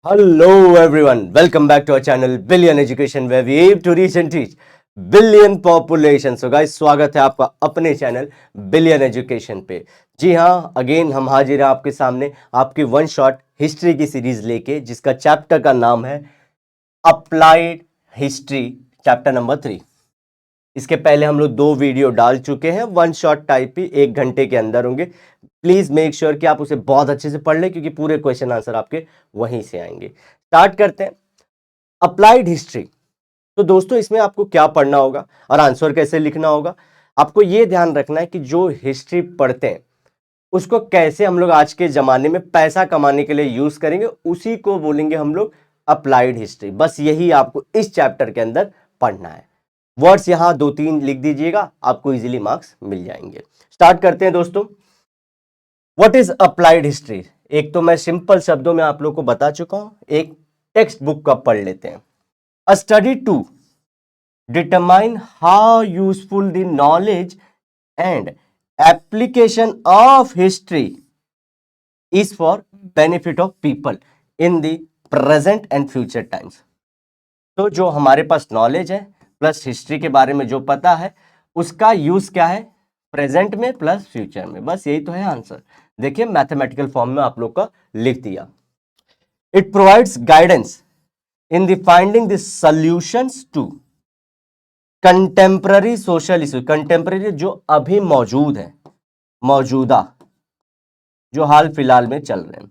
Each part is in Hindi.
Hello everyone, welcome back to our channel Billion Education where we aim to reach and teach billion population. So guys, स्वागत है आपका अपने चैनल बिलियन एजुकेशन पे। जी हाँ, अगेन हम हाजिर हैं आपके सामने आपकी वन शॉट हिस्ट्री की सीरीज लेके, जिसका चैप्टर का नाम है अप्लाइड हिस्ट्री, चैप्टर नंबर 3। इसके पहले हम लोग 2 वीडियो डाल चुके हैं, वन शॉट टाइप ही, 1 घंटे के अंदर होंगे। प्लीज मेक श्योर कि आप उसे बहुत अच्छे से पढ़ लें, क्योंकि पूरे क्वेश्चन आंसर आपके वहीं से आएंगे। स्टार्ट करते हैं अप्लाइड हिस्ट्री। तो दोस्तों, इसमें आपको क्या पढ़ना होगा और आंसर कैसे लिखना होगा, आपको यह ध्यान रखना है कि जो हिस्ट्री पढ़ते हैं उसको कैसे हम लोग आज के जमाने में पैसा कमाने के लिए यूज करेंगे, उसी को बोलेंगे हम लोग अप्लाइड हिस्ट्री। बस यही आपको इस चैप्टर के अंदर पढ़ना है। वर्ड्स यहां 2-3 लिख दीजिएगा, आपको इजीली मार्क्स मिल जाएंगे। स्टार्ट करते हैं दोस्तों। What is applied history? एक तो मैं सिंपल शब्दों में आप लोग को बता चुका हूं, एक टेक्स्ट बुक का पढ़ लेते हैं। A study to determine how useful the knowledge and application of history is for benefit of people in the present and future times. तो जो हमारे पास नॉलेज है प्लस हिस्ट्री के बारे में जो पता है, उसका यूज क्या है प्रेजेंट में प्लस फ्यूचर में। बस यही तो है आंसर। देखिए, मैथमेटिकल फॉर्म में आप लोग का लिख दिया। It provides guidance in the finding the solutions to contemporary social issue. Contemporary जो अभी मौजूद है, मौजूदा, जो हाल फिलहाल में चल रहे हैं,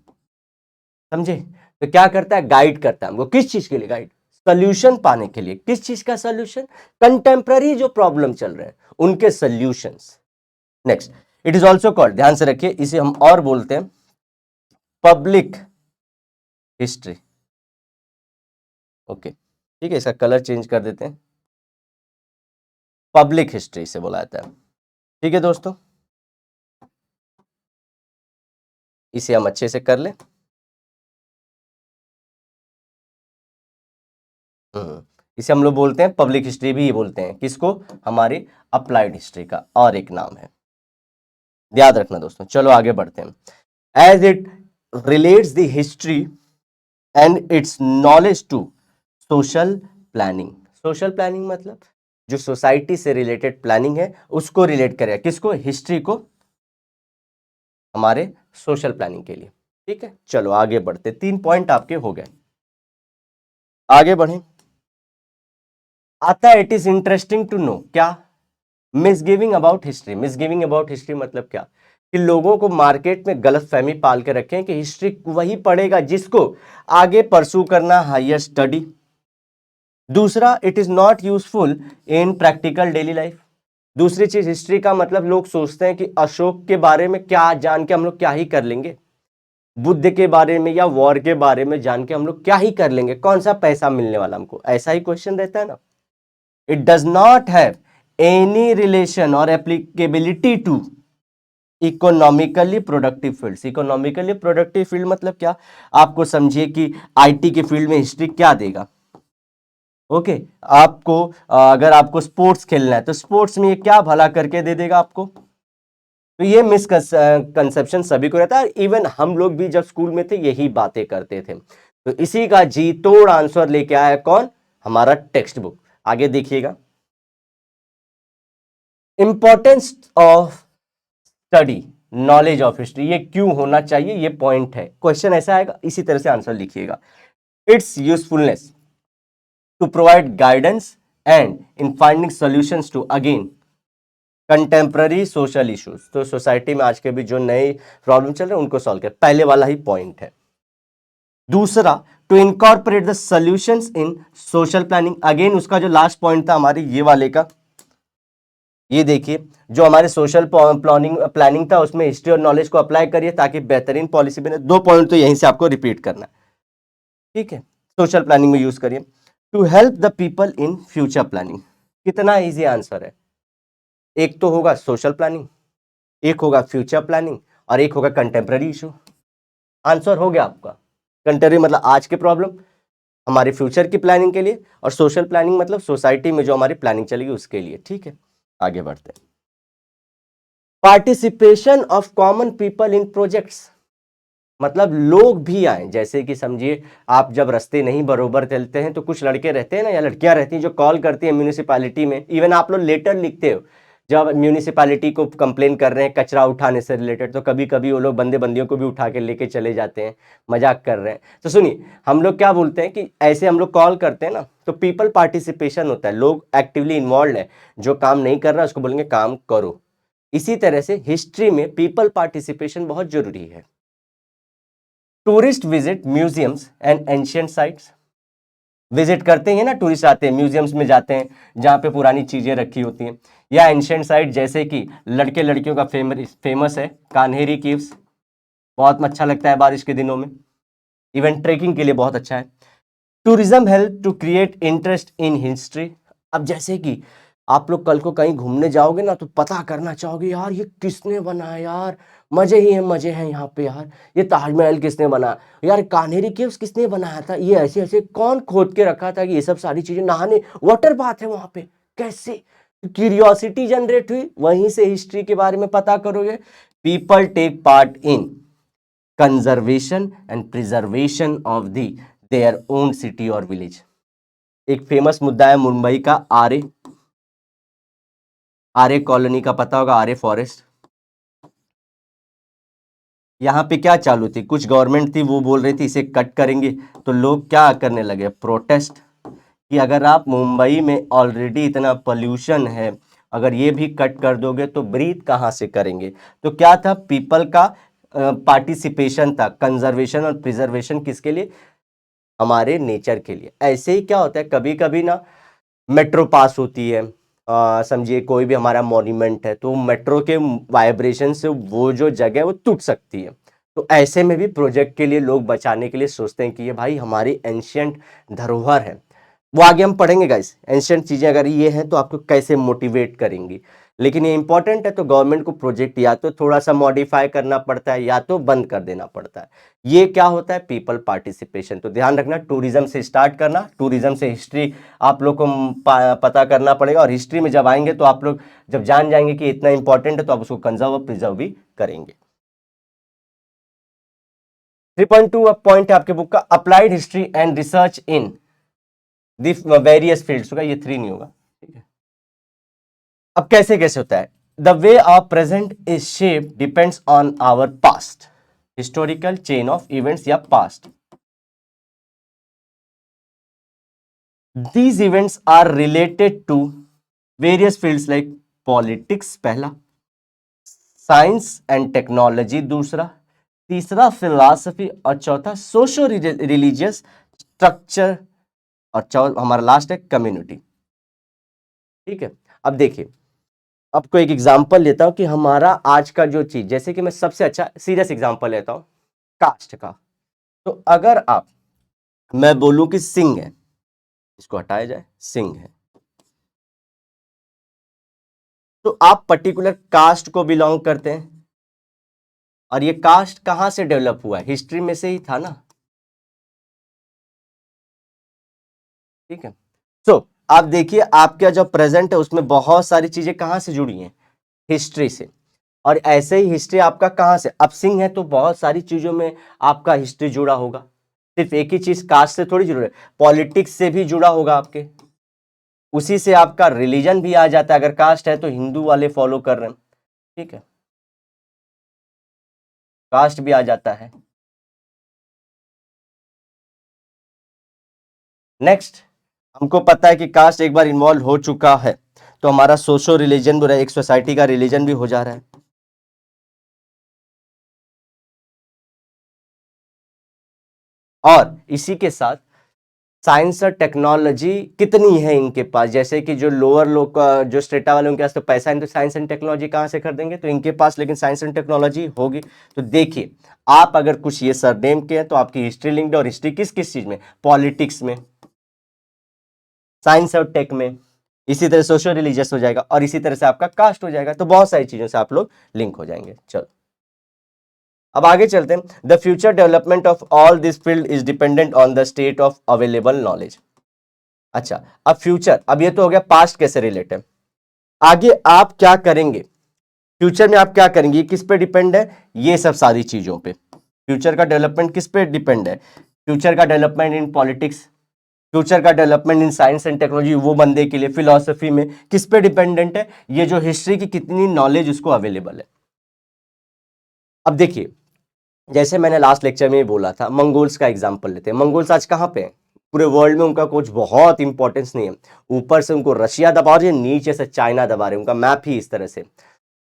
समझे? तो क्या करता है, गाइड करता है हमको। किस चीज के लिए गाइड? सोल्यूशन पाने के लिए। किस चीज का सोल्यूशन? कंटेम्पररी जो प्रॉब्लम चल रहे हैं उनके solutions. Next, it is also called, ध्यान से रखिए, इसे हम और बोलते हैं पब्लिक हिस्ट्री। ओके, ठीक है, इसका कलर चेंज कर देते हैं, पब्लिक हिस्ट्री से बोला जाता है। ठीक है दोस्तों, इसे हम अच्छे से कर लें। इसे हम लोग बोलते हैं पब्लिक हिस्ट्री भी बोलते हैं। किसको? हमारी अप्लाइड हिस्ट्री का और एक नाम है, याद रखना दोस्तों। चलो आगे बढ़ते हैं। As it relates the history and its knowledge to social planning. Social planning मतलब जो सोसाइटी से रिलेटेड प्लानिंग है उसको रिलेट करेगा। किसको? हिस्ट्री को, हमारे सोशल प्लानिंग के लिए। ठीक है, चलो आगे बढ़ते। 3 पॉइंट आपके हो गए, आगे बढ़ें। आता है it is interesting to know, क्या? Misgiving about history. Misgiving about history मतलब क्या? कि लोगों को मार्केट में गलत फहमी पाल के रखें कि हिस्ट्री वही पढ़ेगा जिसको आगे परसू करना हायर स्टडी। दूसरा, it is not useful in practical daily life. दूसरी चीज, हिस्ट्री का मतलब लोग सोचते हैं कि अशोक के बारे में क्या जान के हम लोग क्या ही कर लेंगे, बुद्ध के बारे में या वॉर के बारे में जान के हम लोग क्या ही कर लेंगे, कौन सा पैसा मिलने वाला हमको, ऐसा ही क्वेश्चन रहता है ना। It does not have any relation और applicability to economically productive fields. Economically productive field मतलब क्या? आपको समझिए कि आईटी के फील्ड में हिस्ट्री क्या देगा। ओके, आपको अगर आपको स्पोर्ट्स खेलना है तो स्पोर्ट्स में ये क्या भला करके दे देगा आपको। तो ये मिसकंसेप्शन सभी को रहता है, इवन हम लोग भी जब स्कूल में थे यही बातें करते थे। तो इसी का जी तोड़ आंसर लेके आया कौन? हमारा टेक्स्ट बुक। आगे देखिएगा, importance of study knowledge of history. ये क्यों होना चाहिए, ये पॉइंट है। क्वेश्चन ऐसा आएगा, इसी तरह से आंसर लिखिएगा। Its usefulness to provide guidance and in finding solutions to again contemporary social issues. तो सोसाइटी में आज के भी जो नए प्रॉब्लम चल रहे हैं उनको सॉल्व कर, पहले वाला ही पॉइंट है। दूसरा, to incorporate the solutions in social planning. Again उसका जो लास्ट पॉइंट था हमारे ये वाले का, ये देखिए, जो हमारे सोशल प्लानिंग था उसमें हिस्ट्री और नॉलेज को अप्लाई करिए ताकि बेहतरीन पॉलिसी बने। 2 पॉइंट तो यहीं से आपको रिपीट करना है। ठीक है, सोशल प्लानिंग में यूज करिए। To help the people in future planning. कितना इजी आंसर है। एक तो होगा सोशल प्लानिंग, एक होगा फ्यूचर प्लानिंग और एक होगा कंटेम्प्रेरी इशू। आंसर हो गया आपका। कंटेम्प्रेरी मतलब आज के प्रॉब्लम, हमारे फ्यूचर की प्लानिंग के लिए, और सोशल प्लानिंग मतलब सोसाइटी में जो हमारी प्लानिंग चलेगी उसके लिए। ठीक है, आगे बढ़ते हैं। Participation of common people in projects. मतलब लोग भी आए, जैसे कि समझिए आप जब रास्ते नहीं बरोबर चलते हैं तो कुछ लड़के रहते हैं ना या लड़कियां रहती हैं जो कॉल करती हैं म्यूनिसिपैलिटी में, इवन आप लोग लेटर लिखते हो जब म्यूनिसिपैलिटी को कंप्लेन कर रहे हैं कचरा उठाने से रिलेटेड, तो कभी कभी वो लोग बंदे बंदियों को भी उठा के लेके चले जाते हैं, मजाक कर रहे हैं। तो सुनिए हम लोग क्या बोलते हैं कि ऐसे हम लोग कॉल करते हैं ना तो पीपल पार्टिसिपेशन होता है, लोग एक्टिवली इन्वॉल्व है, जो काम नहीं कर रहा उसको बोलेंगे काम करो। इसी तरह से हिस्ट्री में पीपल पार्टिसिपेशन बहुत जरूरी है। Tourist visit museums and ancient sites, visit करते हैं ना, टूरिस्ट आते हैं म्यूजियम्स में जाते हैं जहां पे पुरानी चीजें रखी होती हैं, या एंशियंट साइट जैसे कि लड़के लड़कियों का फेमस है कान्हेरी केव्स, बहुत अच्छा लगता है बारिश के दिनों में, इवन ट्रेकिंग के लिए बहुत अच्छा है। Tourism help to create interest in history, अब जैसे कि आप लोग कल को कहीं घूमने जाओगे ना तो पता करना चाहोगे यार ये किसने बनाया, यार मजे ही हैं मजे हैं यहाँ पे, यार ये ताजमहल किसने बनाया, यार कान्हेरी केव्स किसने बनाया था, ये ऐसे ऐसे कौन खोद के रखा था कि ये सब सारी चीजें, नहाने वाटर बाथ है वहां पे, कैसे क्यूरियोसिटी जनरेट हुई, वहीं से हिस्ट्री के बारे में पता करोगे। People take part in conservation and preservation of the their own city और विलेज। एक फेमस मुद्दा है मुंबई का आरे, आरे कॉलोनी का पता होगा, आरे फॉरेस्ट। यहाँ पे क्या चालू थी, कुछ गवर्नमेंट थी वो बोल रही थी इसे कट करेंगे, तो लोग क्या करने लगे, प्रोटेस्ट, कि अगर आप मुंबई में ऑलरेडी इतना पोल्यूशन है, अगर ये भी कट कर दोगे तो ब्रीथ कहाँ से करेंगे। तो क्या था, पीपल का पार्टिसिपेशन था, कंजर्वेशन और प्रिजर्वेशन किसके लिए, हमारे नेचर के लिए। ऐसे ही क्या होता है कभी कभी ना मेट्रो पास होती है, समझिए कोई भी हमारा मॉन्यूमेंट है तो मेट्रो के वाइब्रेशन से वो जो जगह है वो टूट सकती है, तो ऐसे में भी प्रोजेक्ट के लिए लोग बचाने के लिए सोचते हैं कि ये भाई हमारी एंशियंट धरोहर है। वो आगे हम पढ़ेंगे गाइस, एंशियंट चीजें अगर ये हैं तो आपको कैसे मोटिवेट करेंगी, लेकिन ये इंपॉर्टेंट है, तो गवर्नमेंट को प्रोजेक्ट या तो थोड़ा सा मॉडिफाई करना पड़ता है या तो बंद कर देना पड़ता है। ये क्या होता है, पीपल पार्टिसिपेशन। तो ध्यान रखना, टूरिज्म से स्टार्ट करना, टूरिज्म से हिस्ट्री आप लोग को पता करना पड़ेगा, और हिस्ट्री में जब आएंगे तो आप लोग जब जान जाएंगे कि इतना इंपॉर्टेंट है तो आप उसको कंजर्व और प्रिजर्व भी करेंगे। 3.2 अब पॉइंट है आपके बुक का, applied history and research in the various fields, होगा ये 3 नहीं होगा, ठीक है। अब कैसे कैसे होता है, the way our present is shape depends on our past, historical chain of events या past. These events are related to various fields like politics पहला, साइंस एंड टेक्नोलॉजी दूसरा, तीसरा फिलॉसफी, और चौथा सोशो रिलीजियस स्ट्रक्चर, और हमारा लास्ट है कम्युनिटी। ठीक है, अब देखिए आपको एक एग्जांपल लेता हूं कि हमारा आज का जो चीज, जैसे कि मैं सबसे अच्छा सीरियस एग्जांपल लेता हूं कास्ट का। तो अगर आप, मैं बोलूं कि सिंह है, इसको हटाया जाए, सिंह है, तो आप पर्टिकुलर कास्ट को बिलोंग करते हैं, और ये कास्ट कहां से डेवलप हुआ है, हिस्ट्री में से ही था ना, ठीक है। सो आप देखिए आपका जो प्रेजेंट है उसमें बहुत सारी चीजें कहां से जुड़ी हैं, हिस्ट्री से, और ऐसे ही हिस्ट्री आपका कहां से, अब सिंह है तो बहुत सारी चीजों में आपका हिस्ट्री जुड़ा होगा, सिर्फ एक ही चीज कास्ट से थोड़ी जुड़ा है, पॉलिटिक्स से भी जुड़ा होगा आपके, उसी से आपका रिलीजन भी आ जाता है, अगर कास्ट है तो हिंदू वाले फॉलो कर रहे हैं, ठीक है, कास्ट भी आ जाता है। नेक्स्ट, हमको पता है कि कास्ट एक बार इन्वॉल्व हो चुका है तो हमारा सोशो रिलीजन भी, एक सोसाइटी का रिलीजन भी हो जा रहा है। और इसी के साथ साइंस और टेक्नोलॉजी कितनी है इनके पास, जैसे कि जो लोअर लोग जो स्टेटा वाले उनके पास तो पैसा है, तो साइंस एंड टेक्नोलॉजी कहां से खरीदेंगे, तो इनके पास लेकिन साइंस एंड टेक्नोलॉजी होगी। तो देखिए आप अगर कुछ ये सरनेम के हैं तो आपकी हिस्ट्री लिंक्ड, और हिस्ट्री किस किस चीज में, पॉलिटिक्स में, साइंस और टेक में, इसी तरह सोशल रिलीजियस हो जाएगा, और इसी तरह से आपका कास्ट हो जाएगा, तो बहुत सारी चीजों से आप लोग लिंक हो जाएंगे। चलो अब आगे चलते हैं, the future development of all this field is dependent on the state of available knowledge. अच्छा अब फ्यूचर, अब ये तो हो गया पास्ट कैसे रिलेट है, आगे आप क्या करेंगे, फ्यूचर में आप क्या करेंगे, ये किस पे डिपेंड है, ये सब सारी चीजों पे। फ्यूचर का डेवलपमेंट किस पे डिपेंड है? फ्यूचर का डेवलपमेंट इन पॉलिटिक्स, फ्यूचर का development in science and technology, वो बंदे के लिए फिलोसफी में किस पे डिपेंडेंट है? ये जो हिस्ट्री की कितनी नॉलेज उसको अवेलेबल है। अब देखिए, जैसे मैंने लास्ट लेक्चर में ही बोला था, मंगोल्स का एग्जांपल लेते हैं। मंगोल्स आज कहाँ पे हैं? पूरे वर्ल्ड में उनका कुछ बहुत इंपॉर्टेंस नहीं है। ऊपर से उनको रशिया दबा रही है, नीचे से चाइना दबा रहे हैं, उनका मैप ही इस तरह से।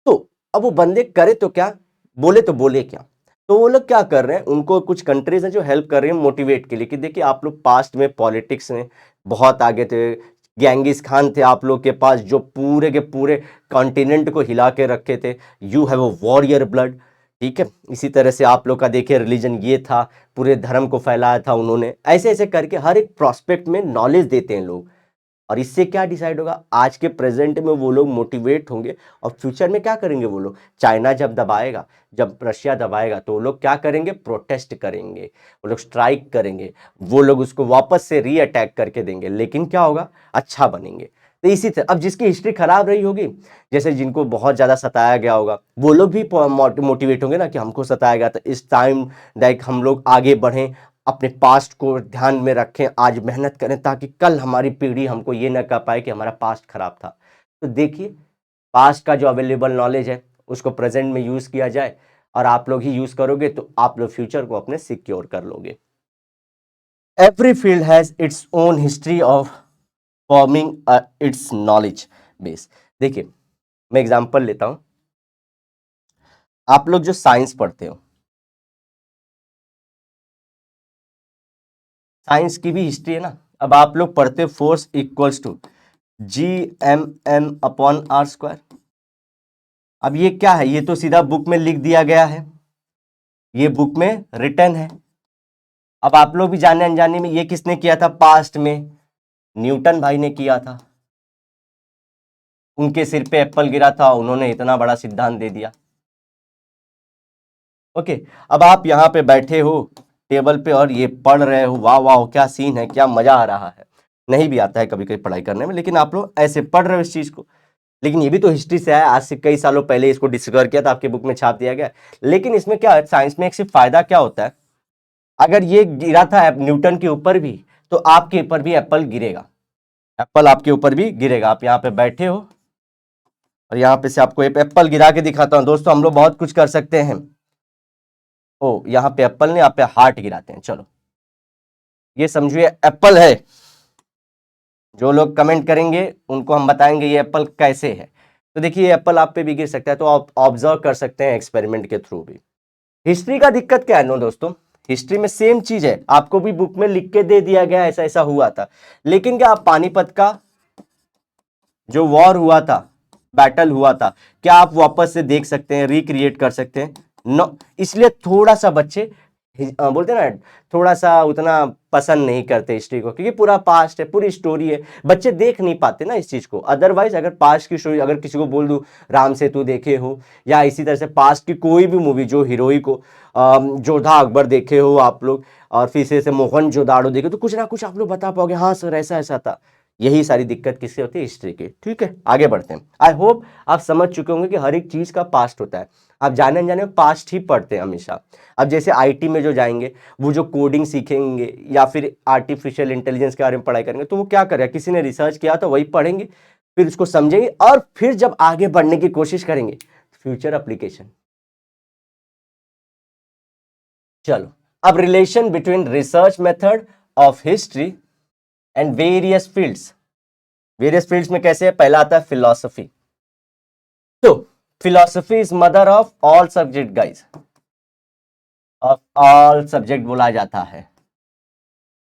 तो अब वो बंदे करे तो क्या, बोले तो बोले क्या? तो वो लोग क्या कर रहे हैं, उनको कुछ कंट्रीज हैं जो हेल्प कर रही है मोटिवेट के लिए कि देखिए आप लोग पास्ट में पॉलिटिक्स में बहुत आगे थे। गेंगिस खान थे आप लोग के पास, जो पूरे के पूरे कॉन्टिनेंट को हिला के रखे थे। You have a warrior blood, ठीक है। इसी तरह से आप लोग का देखिए रिलीजन ये था, पूरे धर्म को फैलाया था उन्होंने। ऐसे ऐसे करके हर एक प्रोस्पेक्ट में नॉलेज देते हैं लोग। और इससे क्या डिसाइड होगा, आज के प्रेजेंट में वो लोग मोटिवेट होंगे और फ्यूचर में क्या करेंगे वो लोग? चाइना जब दबाएगा, जब रशिया दबाएगा, तो वो लोग क्या करेंगे? प्रोटेस्ट करेंगे, वो लोग स्ट्राइक करेंगे, वो लोग उसको वापस से री अटैक करके देंगे। लेकिन क्या होगा? अच्छा बनेंगे। तो इसी तरह अब जिसकी हिस्ट्री खराब रही होगी, जैसे जिनको बहुत ज्यादा सताया गया होगा, वो लोग भी मोटिवेट होंगे ना कि हमको सताया गया था, इस टाइम लाइक हम लोग आगे बढ़ें, अपने पास्ट को ध्यान में रखें, आज मेहनत करें ताकि कल हमारी पीढ़ी हमको ये ना कह पाए कि हमारा पास्ट खराब था। तो देखिए, पास्ट का जो अवेलेबल नॉलेज है उसको प्रेजेंट में यूज किया जाए, और आप लोग ही यूज करोगे तो आप लोग फ्यूचर को अपने सिक्योर कर लोगे। Every field has its own history of forming it's knowledge base. देखिए, मैं एग्जांपल लेता हूं। आप लोग जो साइंस पढ़ते हो, साइंस की भी हिस्ट्री है ना। अब आप लोग पढ़ते हो force equals to G m m/r²। अब ये क्या है? ये तो सीधा बुक में लिख दिया गया है, ये बुक में रिटन है। अब आप लोग भी जाने अनजाने में, ये किसने किया था पास्ट में? न्यूटन भाई ने किया था। उनके सिर पे एप्पल गिरा था, उन्होंने इतना बड़ा सिद्धांत दे दिया। ओके, अब आप यहाँ पे बैठे हो टेबल पे और ये पढ़ रहे हो, वाह वाह क्या सीन है, क्या मजा आ रहा है। नहीं भी आता है कभी कभी पढ़ाई करने में, लेकिन आप लोग ऐसे पढ़ रहे हो इस चीज को। लेकिन ये भी तो हिस्ट्री से है, आज से कई सालों पहले इसको डिस्कवर किया था, आपके बुक में छाप दिया गया। लेकिन इसमें क्या है, साइंस में एक सिर्फ फायदा क्या होता है, अगर ये गिरा था न्यूटन के ऊपर भी, तो आपके ऊपर भी एप्पल गिरेगा। एप्पल आपके ऊपर भी गिरेगा। आप यहाँ पे बैठे हो और यहाँ पे से आपको एक एप्पल गिरा के दिखाता हूँ। दोस्तों, हम लोग बहुत कुछ कर सकते हैं। ओ, यहाँ पे एप्पल नहीं, यहाँ पे हार्ट गिराते हैं। चलो, ये समझिए एप्पल है। जो लोग कमेंट करेंगे उनको हम बताएंगे ये एप्पल कैसे है। तो देखिए, ये एप्पल आप पे भी गिर सकता है, तो आप ऑब्जर्व कर सकते हैं एक्सपेरिमेंट के थ्रू भी। हिस्ट्री का दिक्कत क्या है नो दोस्तों, हिस्ट्री में सेम चीज है, आपको भी बुक में लिख के दे दिया गया ऐसा ऐसा हुआ था। लेकिन क्या आप पानीपत का जो वॉर हुआ था, बैटल हुआ था, क्या आप वापस से देख सकते हैं, रिक्रिएट कर सकते हैं? नो। इसलिए थोड़ा सा बच्चे बोलते हैं ना, थोड़ा सा उतना पसंद नहीं करते हिस्ट्री को, क्योंकि पूरा पास्ट है, पूरी स्टोरी है, बच्चे देख नहीं पाते ना इस चीज को। अदरवाइज अगर पास्ट की स्टोरी अगर किसी को बोल दूं, राम सेतु देखे हो, या इसी तरह से पास्ट की कोई भी मूवी जो हीरोई को जोधा अकबर देखे हो आप लोग, और फिर से मोहनजोदाड़ो देखे, तो कुछ ना कुछ आप लोग बता पाओगे, हाँ सर ऐसा ऐसा था। यही सारी दिक्कत किससे होती है? हिस्ट्री की। ठीक है, आगे बढ़ते हैं। आई होप आप समझ चुके होंगे कि हर एक चीज का पास्ट होता है। आप जाने अनजाने में पास्ट ही पढ़ते हैं हमेशा। अब जैसे आईटी में जो जाएंगे, वो जो कोडिंग सीखेंगे या फिर आर्टिफिशियल इंटेलिजेंस के बारे में पढ़ाई करेंगे, तो वो क्या करेगा, किसी ने रिसर्च किया तो वही पढ़ेंगे, फिर उसको समझेंगे, और फिर जब आगे बढ़ने की कोशिश करेंगे, फ्यूचर एप्लीकेशन। चलो, अब relation between research method of history and various fields में कैसे है? पहला आता है फिलॉसफी। तो philosophy is mother of all subject guys, of all subject बोला जाता है।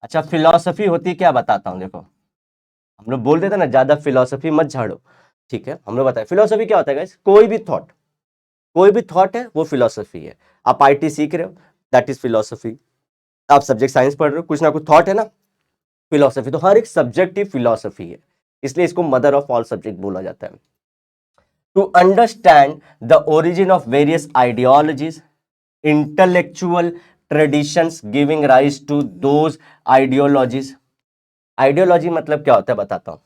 अच्छा, फिलॉसफी होती है क्या, बताता हूं। देखो, हम लोग बोल देते ना ज्यादा फिलॉसफी मत झाड़ो, ठीक है। हम लोग बताए फिलॉसफी क्या होता है गाइस, कोई भी थॉट है वो फिलॉसफी है। आप आईटी सीख रहे हो, दैट इज फिलॉसफी। आप सब्जेक्ट साइंस पढ़ रहे हो, कुछ ना कुछ थॉट है ना, फिलॉसफी। तो हर एक सब्जेक्ट ही फिलॉसफी है, इसलिए इसको मदर ऑफ ऑल सब्जेक्ट बोला जाता है। To understand the origin of various ideologies, intellectual traditions giving rise to those ideologies. Ideology मतलब क्या होता है बताता हूं।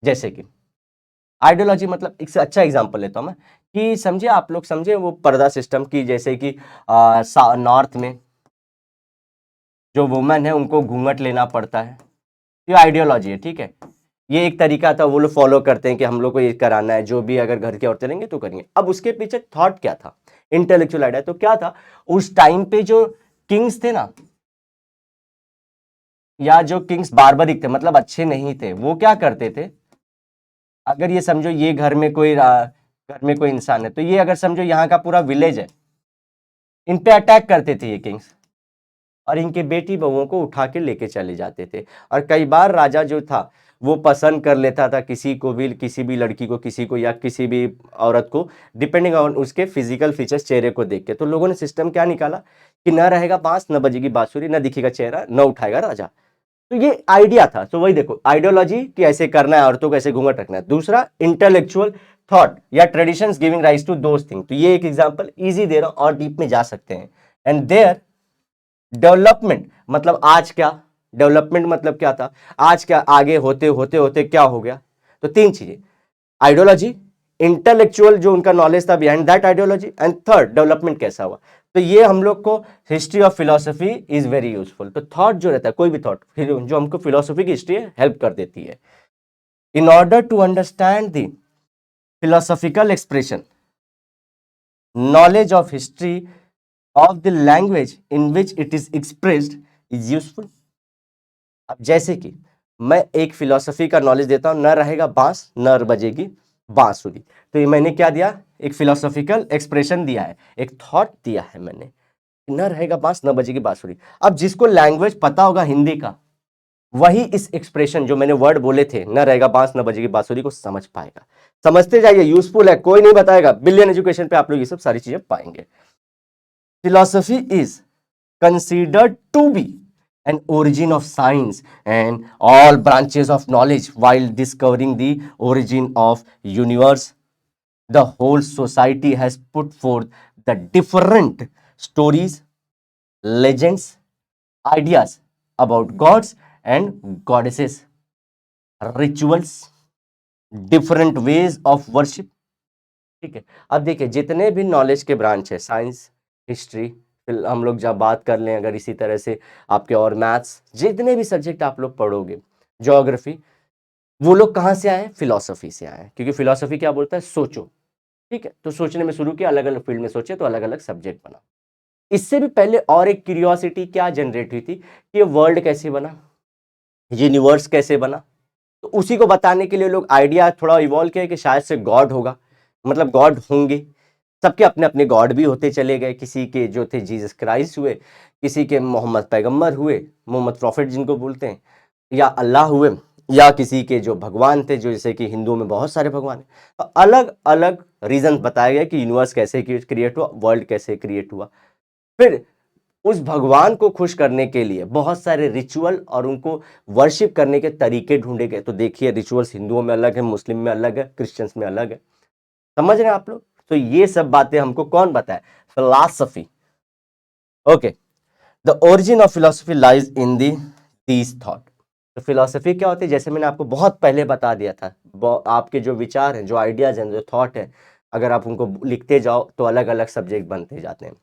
जैसे कि आइडियोलॉजी मतलब एक से अच्छा एग्जांपल लेता हूं मैं कि समझे, आप लोग समझे वो पर्दा सिस्टम की, जैसे कि नॉर्थ में जो वुमेन है उनको घूंघट लेना पड़ता है, ये आइडियोलॉजी है, ठीक है। ये एक तरीका था, वो लोग फॉलो करते हैं कि हम लोग को ये कराना है, जो भी अगर घर की औरतें लेंगे तो करेंगे। अब उसके पीछे थॉट क्या था, इंटेलेक्चुअल आइडिया तो क्या था, उस टाइम पे जो किंग्स थे ना, या जो किंग्स बार्बरिक थे मतलब अच्छे नहीं थे, वो क्या करते थे, अगर ये समझो ये घर में कोई इंसान है, तो ये अगर समझो यहाँ का पूरा विलेज है, इन पे अटैक करते थे ये किंग्स, और इनके बेटी बहुओं को उठा के लेके चले जाते थे। और कई बार राजा जो था वो पसंद कर लेता था किसी को भी, किसी भी लड़की को, किसी को या किसी भी औरत को, डिपेंडिंग ऑन उसके फिजिकल फीचर्स, चेहरे को देख के। तो लोगों ने सिस्टम क्या निकाला कि न रहेगा बांस, न बजेगी बांसुरी, न दिखेगा चेहरा, न उठाएगा राजा। तो ये आइडिया था। तो वही देखो, आइडियोलॉजी कि ऐसे करना है, औरतों को ऐसे घूंघट रखना है। दूसरा, इंटेलेक्चुअल थॉट या traditions giving rise to those thing. तो ये एक एग्जांपल इजी दे रहा हूं, और डीप में जा सकते हैं। एंड देयर डेवलपमेंट मतलब आज क्या, डेवलपमेंट मतलब क्या था, आज क्या आगे होते होते होते क्या हो गया। तो तीन चीजें, आइडियोलॉजी, इंटेलेक्चुअल जो उनका नॉलेज था behind that ideology, and third development कैसा हुआ। तो ये हम लोग को history of philosophy is very useful. तो थॉट जो रहता है, कोई भी थॉट जो हमको फिलोसफी की हिस्ट्री है हेल्प कर देती है। In order to understand the philosophical expression, knowledge of history of the language in which it is expressed is useful। अब जैसे कि मैं एक फिलॉसफी का नॉलेज देता हूं, न रहेगा बांस, न बजेगी बांसुरी। तो ये मैंने क्या दिया, एक फिलोसॉफिकल एक्सप्रेशन दिया है, एक थॉट दिया है मैंने, न रहेगा बांस, न बजेगी बांसुरी। अब जिसको लैंग्वेज पता होगा हिंदी का, वही इस एक्सप्रेशन जो मैंने वर्ड बोले थे, न रहेगा बांस, न बजेगी बांसुरी, को समझ पाएगा। समझते जाइए, यूजफुल है, कोई नहीं बताएगा। बिलियन एजुकेशन पे आप लोग ये सब सारी चीजें पाएंगे। Philosophy is considered to be an origin of science and all branches of knowledge. While discovering the origin of universe, the whole society has put forth the different stories, legends, ideas about gods and goddesses, rituals, different ways of worship। ठीक है। अब देखिए, जितने भी नॉलेज के ब्रांच है, साइंस, हिस्ट्री, हम लोग जब बात कर लें अगर इसी तरह से आपके, और मैथ्स, जितने भी सब्जेक्ट आप लोग पढ़ोगे, ज्योग्राफी, वो लोग कहाँ से आए, फिलॉसफी से आए। क्योंकि फिलॉसफी क्या बोलता है, सोचो। ठीक है, तो सोचने में शुरू किया, अलग अलग फील्ड में सोचे, तो अलग अलग सब्जेक्ट बना। इससे भी पहले और एक क्यूरियोसिटी क्या जनरेट हुई थी कि ये वर्ल्ड कैसे बना, यूनिवर्स कैसे बना। तो उसी को बताने के लिए लोग आइडिया थोड़ा इवॉल्व किया कि शायद से गॉड होगा, मतलब गॉड होंगे। सबके अपने अपने गॉड भी होते चले गए, किसी के जो थे जीसस क्राइस्ट हुए, किसी के मोहम्मद पैगंबर हुए, मोहम्मद प्रॉफिट जिनको बोलते हैं, या अल्लाह हुए, या किसी के जो भगवान थे, जो जैसे कि हिंदुओं में बहुत सारे भगवान हैं। तो अलग अलग रीजन बताए गए कि यूनिवर्स कैसे क्रिएट हुआ, वर्ल्ड कैसे क्रिएट हुआ। फिर उस भगवान को खुश करने के लिए बहुत सारे रिचुअल और उनको वर्शिप करने के तरीके ढूंढे गए। तो देखिए, रिचुअल्स हिंदुओं में अलग है, मुस्लिम में अलग है, क्रिश्चियंस में अलग है। समझ रहे हैं आप लोग। तो ये सब बातें हमको कौन बताए, philosophy. Okay, the origin of philosophy lies in these thought. तो फिलॉसफी क्या होती है, जैसे मैंने आपको बहुत पहले बता दिया था, आपके जो विचार हैं, जो आइडियाज हैं, जो थॉट है, अगर आप उनको लिखते जाओ तो अलग अलग सब्जेक्ट बनते जाते हैं।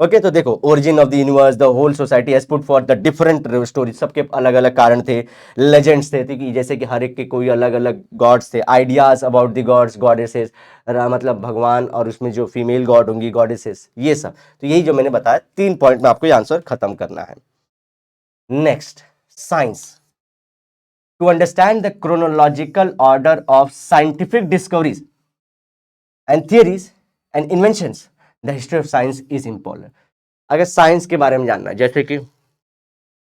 ओके, तो देखो, origin of the universe, the whole society has put for the different stories. सबके अलग अलग कारण थे, लेजेंड्स थे कि जैसे कि हर एक के कोई अलग अलग गॉड्स थे, ideas about the gods goddesses, मतलब भगवान, और उसमें जो फीमेल गॉड होंगी गॉडेसेस, ये सब। तो यही जो मैंने बताया, 3 पॉइंट में आपको ये आंसर खत्म करना है। Next, science. To understand the chronological order of scientific discoveries and theories and inventions, the history of science is important. अगर साइंस के बारे में जानना है, जैसे कि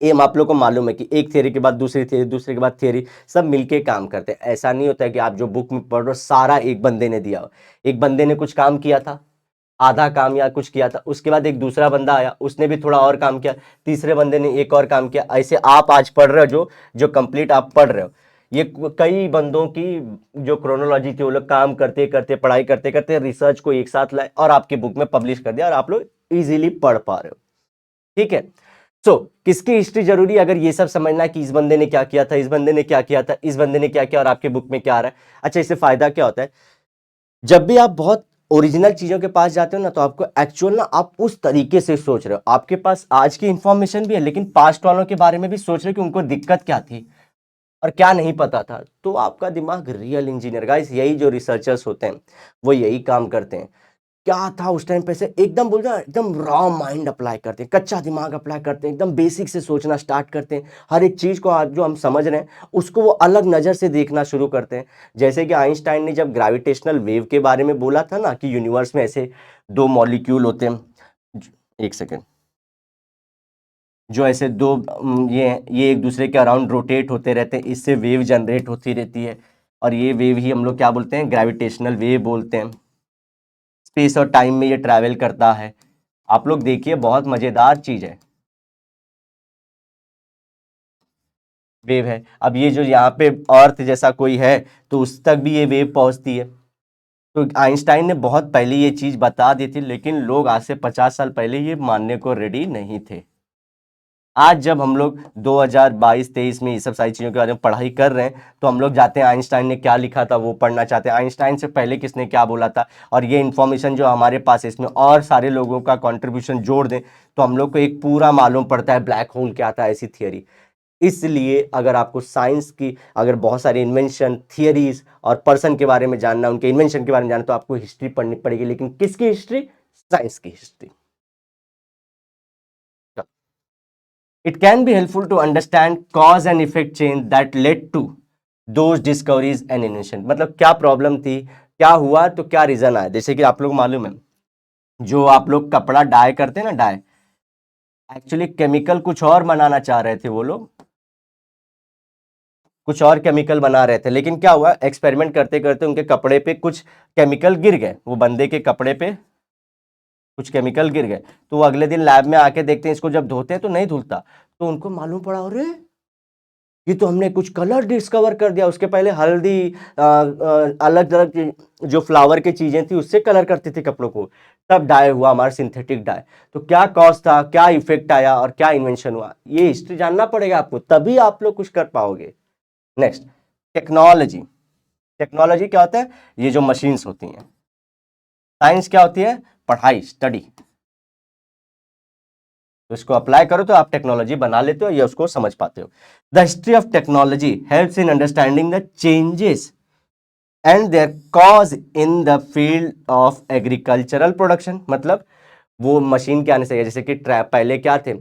एम आप लोग को मालूम है कि एक थियरी के बाद दूसरी थियरी, दूसरे के बाद थियरी, सब मिलके काम करते हैं। ऐसा नहीं होता है कि आप जो बुक में पढ़ रहे हो सारा एक बंदे ने दिया हो। एक बंदे ने कुछ काम किया था, आधा काम या कुछ किया था, उसके बाद एक दूसरा बंदा आया, उसने भी थोड़ा और काम किया, तीसरे बंदे ने एक और काम किया। ऐसे आप आज पढ़ रहे हो, जो कंप्लीट आप पढ़ रहे हो, ये कई बंदों की जो क्रोनोलॉजी थी, वो लोग काम करते करते, पढ़ाई करते करते, रिसर्च को एक साथ लाए और आपके बुक में पब्लिश कर दिया, और आप लोग इजीली पढ़ पा रहे हो। ठीक है। किसकी हिस्ट्री जरूरी, अगर ये सब समझना है कि इस बंदे ने क्या किया था, इस बंदे ने क्या किया था, इस बंदे ने क्या किया, और आपके बुक में क्या आ रहा है। अच्छा, इससे फायदा क्या होता है, जब भी आप बहुत ओरिजिनल चीजों के पास जाते हो ना, तो आपको एक्चुअल ना आप उस तरीके से सोच रहे हो, आपके पास आज की इंफॉर्मेशन भी है लेकिन पास्ट वालों के बारे में भी सोच रहे हो कि उनको दिक्कत क्या थी और क्या नहीं पता था, तो आपका दिमाग रियल इंजीनियर। गाइस, यही जो रिसर्चर्स होते हैं वो यही काम करते हैं। क्या था उस टाइम पे से एकदम बोल रहा, एकदम रॉ माइंड अप्लाई करते हैं, कच्चा दिमाग अप्लाई करते हैं, एकदम बेसिक से सोचना स्टार्ट करते हैं। हर एक चीज को आज जो हम समझ रहे हैं उसको वो अलग नजर से देखना शुरू करते हैं। जैसे कि आइंस्टाइन ने जब ग्रेविटेशनल वेव के बारे में बोला था ना, कि यूनिवर्स में ऐसे दो मॉलिक्यूल होते हैं, एक सेकेंड, जो ऐसे दो ये एक दूसरे के अराउंड रोटेट होते रहते हैं, इससे वेव जनरेट होती रहती है, और ये वेव ही हम लोग क्या बोलते हैं, ग्रेविटेशनल वेव बोलते हैं। स्पेस और टाइम में ये ट्रैवल करता है। आप लोग देखिए, बहुत मजेदार चीज है, वेव है। अब ये जो यहाँ पे अर्थ जैसा कोई है, तो उस तक भी ये वेव पहुंचती है। तो आइंस्टाइन ने बहुत पहले ये चीज बता दी थी, लेकिन लोग आज से 50 साल पहले ये मानने को रेडी नहीं थे। आज जब हम लोग 2022-23 में ये सब सारी चीज़ों के बारे में पढ़ाई कर रहे हैं, तो हम लोग जाते हैं आइंस्टाइन ने क्या लिखा था वो पढ़ना चाहते हैं, आइंस्टाइन से पहले किसने क्या बोला था, और ये इन्फॉर्मेशन जो हमारे पास है इसमें और सारे लोगों का कंट्रीब्यूशन जोड़ दें, तो हम लोग को एक पूरा मालूम पड़ता है ब्लैक होल क्या था, ऐसी थियरी। इसलिए अगर आपको साइंस की अगर बहुत सारे इन्वेंशन, थियरीज और पर्सन के बारे में जानना, उनके इन्वेंशन के बारे में जानना, तो आपको हिस्ट्री पढ़नी पड़ेगी। लेकिन किसकी हिस्ट्री? साइंस की history. It can be helpful to understand cause and effect chain that led to those discoveries and invention। मतलब क्या प्रॉब्लम थी, क्या हुआ, तो क्या रीजन आया। जैसे कि आप लोग मालूम है, जो आप लोग कपड़ा डाई करते हैं ना, डाई एक्चुअली केमिकल कुछ और बनाना चाह रहे थे वो लोग, कुछ और केमिकल बना रहे थे, लेकिन क्या हुआ, एक्सपेरिमेंट करते करते उनके कपड़े पे कुछ केमिकल गिर गए, वो बंदे के कपड़े पे कुछ केमिकल गिर गए। तो वो अगले दिन लैब में आके देखते हैं, इसको जब धोते हैं तो नहीं धुलता, तो उनको मालूम पड़ा, अरे ये तो हमने कुछ कलर डिस्कवर कर दिया। उसके पहले हल्दी अलग अलग जो फ्लावर की चीजें थी उससे कलर करते थे कपड़ों को, तब डाई हुआ हमारा सिंथेटिक डाई। तो क्या कॉज था, क्या इफेक्ट आया और क्या इन्वेंशन हुआ, ये हिस्ट्री जानना पड़ेगा आपको, तभी आप लोग कुछ कर पाओगे। Next, technology. टेक्नोलॉजी क्या होता है? ये जो मशीन्स होती हैं। साइंस क्या होती है? पढ़ाई, स्टडी। तो इसको अप्लाई करो तो आप टेक्नोलॉजी बना लेते हो या उसको समझ पाते हो। The history of technology helps in understanding the changes and their cause in the field of agricultural production. मतलब वो मशीन के आने से, जैसे कि ट्रैप, पहले क्या थे,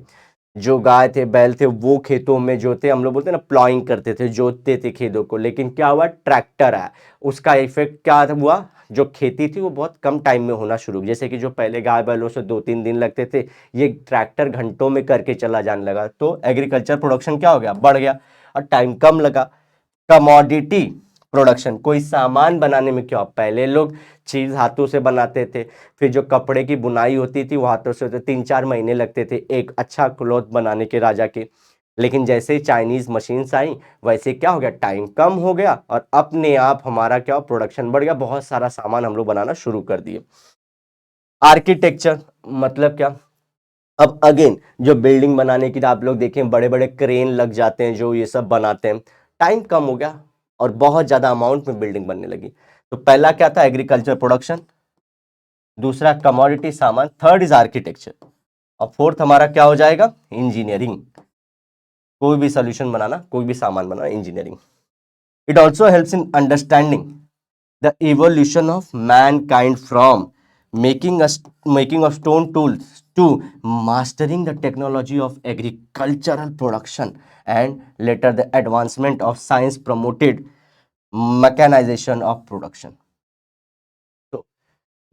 जो गाय थे, बैल थे, वो खेतों में जोते, हम लोग बोलते हैं ना प्लॉइंग करते थे, जोतते थे खेतों को। लेकिन क्या हुआ, ट्रैक्टर आया, उसका इफेक्ट क्या हुआ, जो खेती थी वो बहुत कम टाइम में होना शुरू हुई। जैसे कि जो पहले गाय बैलों से 2-3 दिन लगते थे, ये ट्रैक्टर घंटों में करके चला जाने लगा, तो एग्रीकल्चर प्रोडक्शन क्या हो गया, बढ़ गया और टाइम कम लगा। कमोडिटी प्रोडक्शन, कोई सामान बनाने में क्या, पहले लोग चीज हाथों से बनाते थे, फिर जो कपड़े की बुनाई होती थी वो हाथों से होती, 3-4 महीने लगते थे एक अच्छा क्लॉथ बनाने के, राजा के। लेकिन जैसे ही चाइनीज मशीन्स आई, वैसे क्या हो गया, टाइम कम हो गया और अपने आप हमारा क्या, प्रोडक्शन बढ़ गया, बहुत सारा सामान हम लोग बनाना शुरू कर दिए। आर्किटेक्चर मतलब क्या, अब अगेन जो बिल्डिंग बनाने की आप लोग देखें, बड़े बड़े क्रेन लग जाते हैं जो ये सब बनाते हैं, टाइम कम हो गया और बहुत ज्यादा अमाउंट में बिल्डिंग बनने लगी। तो पहला क्या था, एग्रीकल्चर प्रोडक्शन, दूसरा कमोडिटी सामान, थर्ड इज आर्किटेक्चर, और फोर्थ हमारा क्या हो जाएगा, इंजीनियरिंग। कोई भी सोल्यूशन बनाना, कोई भी सामान बनाना, engineering. It also helps in understanding the evolution of mankind from making us making of stone tools to mastering the technology of agricultural production, and later the advancement of science promoted mechanization of production। तो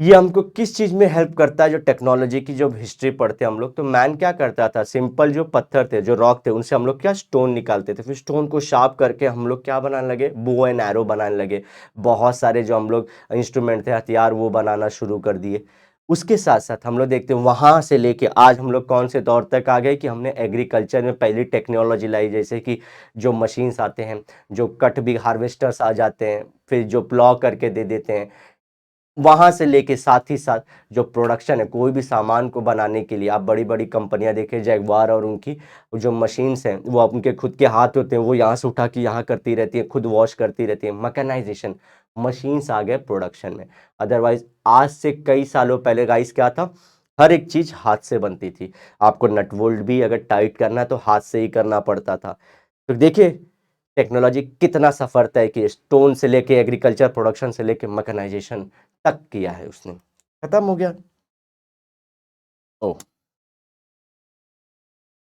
ये हमको किस चीज में हेल्प करता है, जो टेक्नोलॉजी की जो हिस्ट्री पढ़ते हैं हम लोग, तो मैन क्या करता था, सिंपल जो पत्थर थे, जो रॉक थे, उनसे हम लोग क्या स्टोन निकालते थे, फिर स्टोन को शार्प करके हम लोग क्या बनाने लगे, बो एंड एरो बनाने लगे। बहुत सारे जो हम लोग इंस्ट्रूमेंट थे, हथियार, वो बनाना शुरू कर दिए। उसके साथ साथ हम लोग देखते हैं वहां से लेके आज हम लोग कौन से दौर तक आ गए, कि हमने एग्रीकल्चर में पहली टेक्नोलॉजी लाई, जैसे कि जो मशीन्स आते हैं, जो कट भी हार्वेस्टर्स आ जाते हैं, फिर जो प्लॉ करके दे देते हैं, वहां से लेके साथ ही साथ जो प्रोडक्शन है, कोई भी सामान को बनाने के लिए आप बड़ी बड़ी कंपनियां देखें, जैगवार और उनकी जो मशीन्स हैं वो उनके खुद के हाथ होते हैं, वो यहाँ से उठा के यहाँ करती रहती है, खुद वॉश करती रहती है। मैकेनाइजेशन, मशीन्स आ गए प्रोडक्शन में। अदरवाइज आज से कई सालों पहले गाइस क्या था, हर एक चीज हाथ से बनती थी। आपको नट बोल्ट भी अगर टाइट करना है तो हाथ से ही करना पड़ता था। तो देखिए टेक्नोलॉजी कितना सफर तय की, स्टोन से लेके एग्रीकल्चर प्रोडक्शन से लेके मैकेनाइजेशन तक किया है उसने। खत्म हो गया। Oh,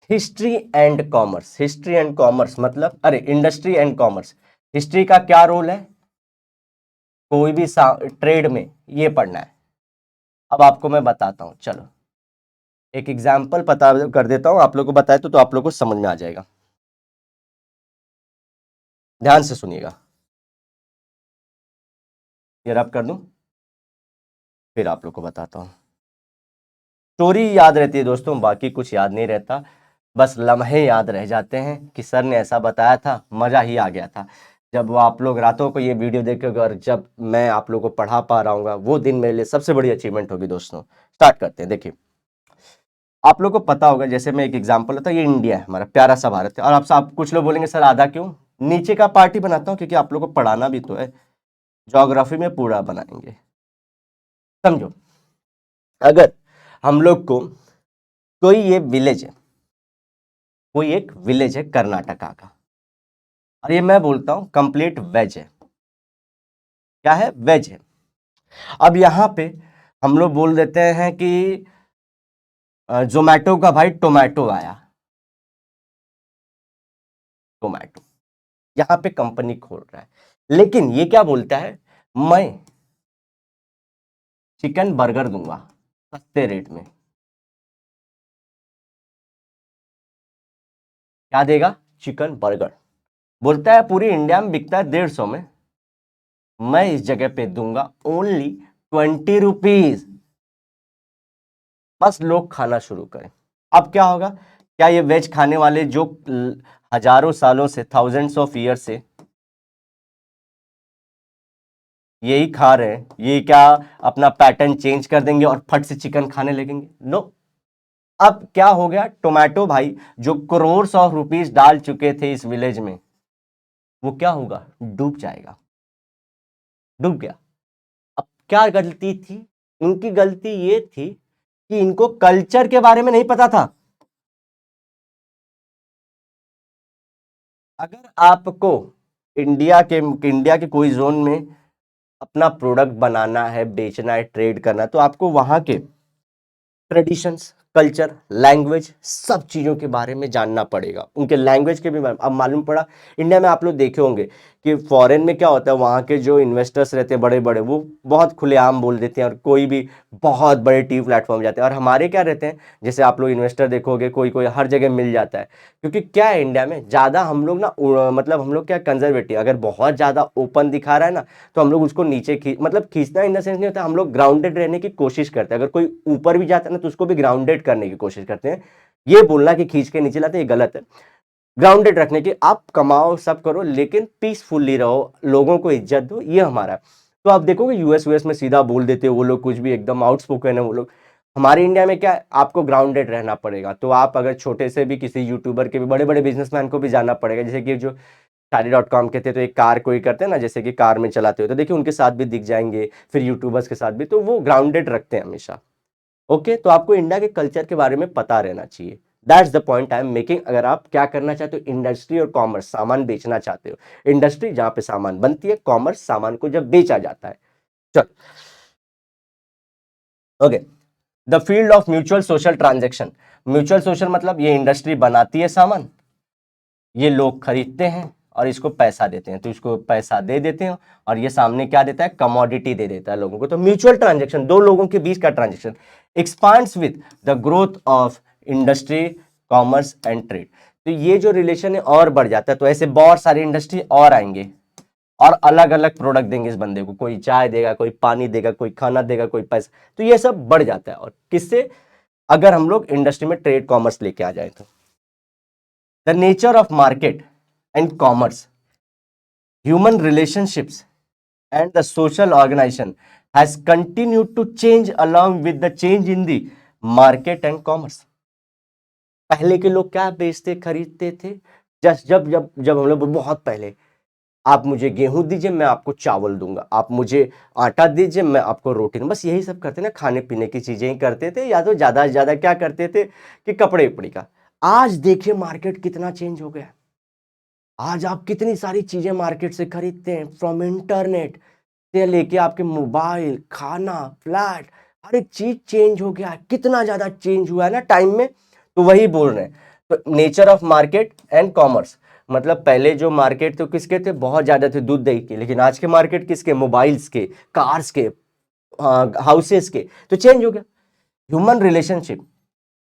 history and commerce. History and commerce मतलब, अरे इंडस्ट्री एंड कॉमर्स। हिस्ट्री का क्या रोल है, कोई भी ट्रेड में ये पढ़ना है। अब आपको मैं बताता हूं, चलो एक एग्जाम्पल पता कर देता हूं, आप लोग को बताए तो आप लोग को समझ में आ जाएगा। ध्यान से सुनिएगा, ये रब कर दूं फिर आप लोग को बताता हूं। स्टोरी याद रहती है दोस्तों, बाकी कुछ याद नहीं रहता, बस लम्हे याद रह जाते हैं कि सर ने ऐसा बताया था, मजा ही आ गया था। जब वो आप लोग रातों को ये वीडियो देखोगे और जब मैं आप लोगों को पढ़ा पा रहा हूँ, वो दिन मेरे लिए सबसे बड़ी अचीवमेंट होगी दोस्तों। स्टार्ट करते हैं। देखिए आप लोग को पता होगा, जैसे मैं एक एग्जांपल लेता हूं, ये इंडिया है हमारा प्यारा सा भारत है, और आपसे आप कुछ लोग बोलेंगे सर आधा क्यों, नीचे का पार्ट ही बनाता हूँ क्योंकि आप लोग को पढ़ाना भी तो है, ज्योग्राफी में पूरा बनाएंगे। समझो, अगर हम लोग को कोई ये विलेज है, कोई एक विलेज है कर्नाटका का, और ये मैं बोलता हूं कंप्लीट वेज है। क्या है, वेज है। अब यहां पे हम लोग बोल देते हैं कि जोमैटो का भाई टोमेटो आया, टोमेटो यहां पे कंपनी खोल रहा है, लेकिन ये क्या बोलता है, मैं चिकन बर्गर दूंगा सस्ते रेट में। क्या देगा, चिकन बर्गर। बोलता है पूरी इंडिया में बिकता है 150 में, मैं इस जगह पे दूंगा ओनली 20 रुपीज। बस लोग खाना शुरू करें। अब क्या होगा, क्या ये वेज खाने वाले जो हजारों सालों से, थाउजेंड्स ऑफ ईयर से यही खा रहे हैं, ये क्या अपना पैटर्न चेंज कर देंगे और फट से चिकन खाने लगेंगे? नो। अब क्या हो गया, टोमेटो भाई जो करोड़ ऑफ रुपीस डाल चुके थे इस विलेज में, वो क्या होगा, डूब जाएगा, डूब गया। अब क्या गलती थी, इनकी गलती ये थी कि इनको कल्चर के बारे में नहीं पता था। अगर आपको इंडिया के कोई जोन में अपना प्रोडक्ट बनाना है, बेचना है, ट्रेड करना है, तो आपको वहां के ट्रेडिशंस, कल्चर, लैंग्वेज, सब चीज़ों के बारे में जानना पड़ेगा, उनके लैंग्वेज के भी। अब मालूम पड़ा, इंडिया में आप लोग देखे होंगे कि फॉरेन में क्या होता है, वहाँ के जो इन्वेस्टर्स रहते हैं बड़े बड़े, वो बहुत खुलेआम बोल देते हैं और कोई भी बहुत बड़े टीवी प्लेटफॉर्म जाते हैं। और हमारे क्या रहते हैं, जैसे आप लोग इन्वेस्टर देखोगे कोई कोई हर जगह मिल जाता है, क्योंकि क्या है इंडिया में ज़्यादा हम लोग ना मतलब हम लोग क्या कंजर्वेटिव, अगर बहुत ज़्यादा ओपन दिखा रहा है ना तो हम लोग उसको नीचे मतलब खींचना इन द सेंस नहीं होता, हम लोग ग्राउंडेड रहने की कोशिश करते हैं। अगर कोई ऊपर भी जाता है ना तो उसको भी ग्राउंडेड करने की कोशिश करते हैं। ये बोलना कि खींच के नीचे लाते ये गलत है। ग्राउंडेड रखने की, आप कमाओ सब करो लेकिन पीसफुली रहो, लोगों को इज्जत दो, ये हमारा। तो आप देखोगे यूएस में सीधा बोल देते हैं वो लोग, कुछ भी एकदम आउटस्पोकन है वो लोग। हमारे इंडिया में क्या है, आपको ग्राउंडेड रहना पड़ेगा। तो आप अगर छोटे से भी किसी यूट्यूबर के भी, बड़े बड़े बिजनेसमैन को भी जाना पड़ेगा, जैसे कि जो शादी.com के थे, तो एक कार कोई करते हैं ना, जैसे कि कार में चलाते हो तो देखिए उनके साथ भी दिख जाएंगे, फिर यूट्यूबर्स के साथ भी, तो वो ग्राउंडेड रखते हैं हमेशा। ओके, तो आपको इंडिया के कल्चर के बारे में पता रहना चाहिए। That's the point I am making. अगर आप क्या करना चाहते हो, इंडस्ट्री और कॉमर्स, सामान बेचना चाहते हो, इंडस्ट्री जहां पे सामान बनती है, कॉमर्स सामान को जब बेचा जाता है। चल, okay, the field of mutual social transaction. Mutual social मतलब ये इंडस्ट्री बनाती है सामान, ये लोग खरीदते हैं और इसको पैसा देते हैं, तो इसको पैसा दे देते हैं और ये सामने क्या देता है, कमोडिटी दे देता है लोगों को। तो म्यूचुअल ट्रांजैक्शन, दो लोगों के बीच का transaction, expands with the growth of industry, commerce and trade. तो ये जो रिलेशन है और बढ़ जाता है, तो ऐसे बहुत सारी इंडस्ट्री और आएंगे और अलग अलग प्रोडक्ट देंगे इस बंदे को, कोई चाय देगा, कोई पानी देगा, कोई खाना देगा, कोई पैसा, तो ये सब बढ़ जाता है। और किससे, अगर हम लोग इंडस्ट्री में ट्रेड कॉमर्स लेके आ जाए तो। The nature of market and commerce, human relationships and the social organization has continued to change along with the change in the market and commerce. पहले के लोग क्या बेचते खरीदते थे? जस्ट जब जब जब हम लोग बहुत पहले, आप मुझे गेहूं दीजिए मैं आपको चावल दूंगा, आप मुझे आटा दीजिए मैं आपको रोटी दूंगा, बस यही सब करते ना, खाने पीने की चीजें ही करते थे, या तो ज्यादा से ज्यादा क्या करते थे कि कपड़े उपड़े का। आज देखिए मार्केट कितना चेंज हो गया। आज आप कितनी सारी चीजें मार्केट से खरीदते हैं, फ्रॉम इंटरनेट से लेके आपके मोबाइल, खाना, फ्लैट, हर एक चीज चेंज हो गया है। कितना ज्यादा चेंज हुआ है ना टाइम में। तो वही बोल रहे हैं, तो nature of market and commerce, मतलब पहले जो मार्केट तो किसके थे, बहुत ज्यादा थे दूध दही के, लेकिन आज के मार्केट किसके, मोबाइल्स के, कार्स के, हाउसेस के, तो चेंज हो गया। ह्यूमन रिलेशनशिप,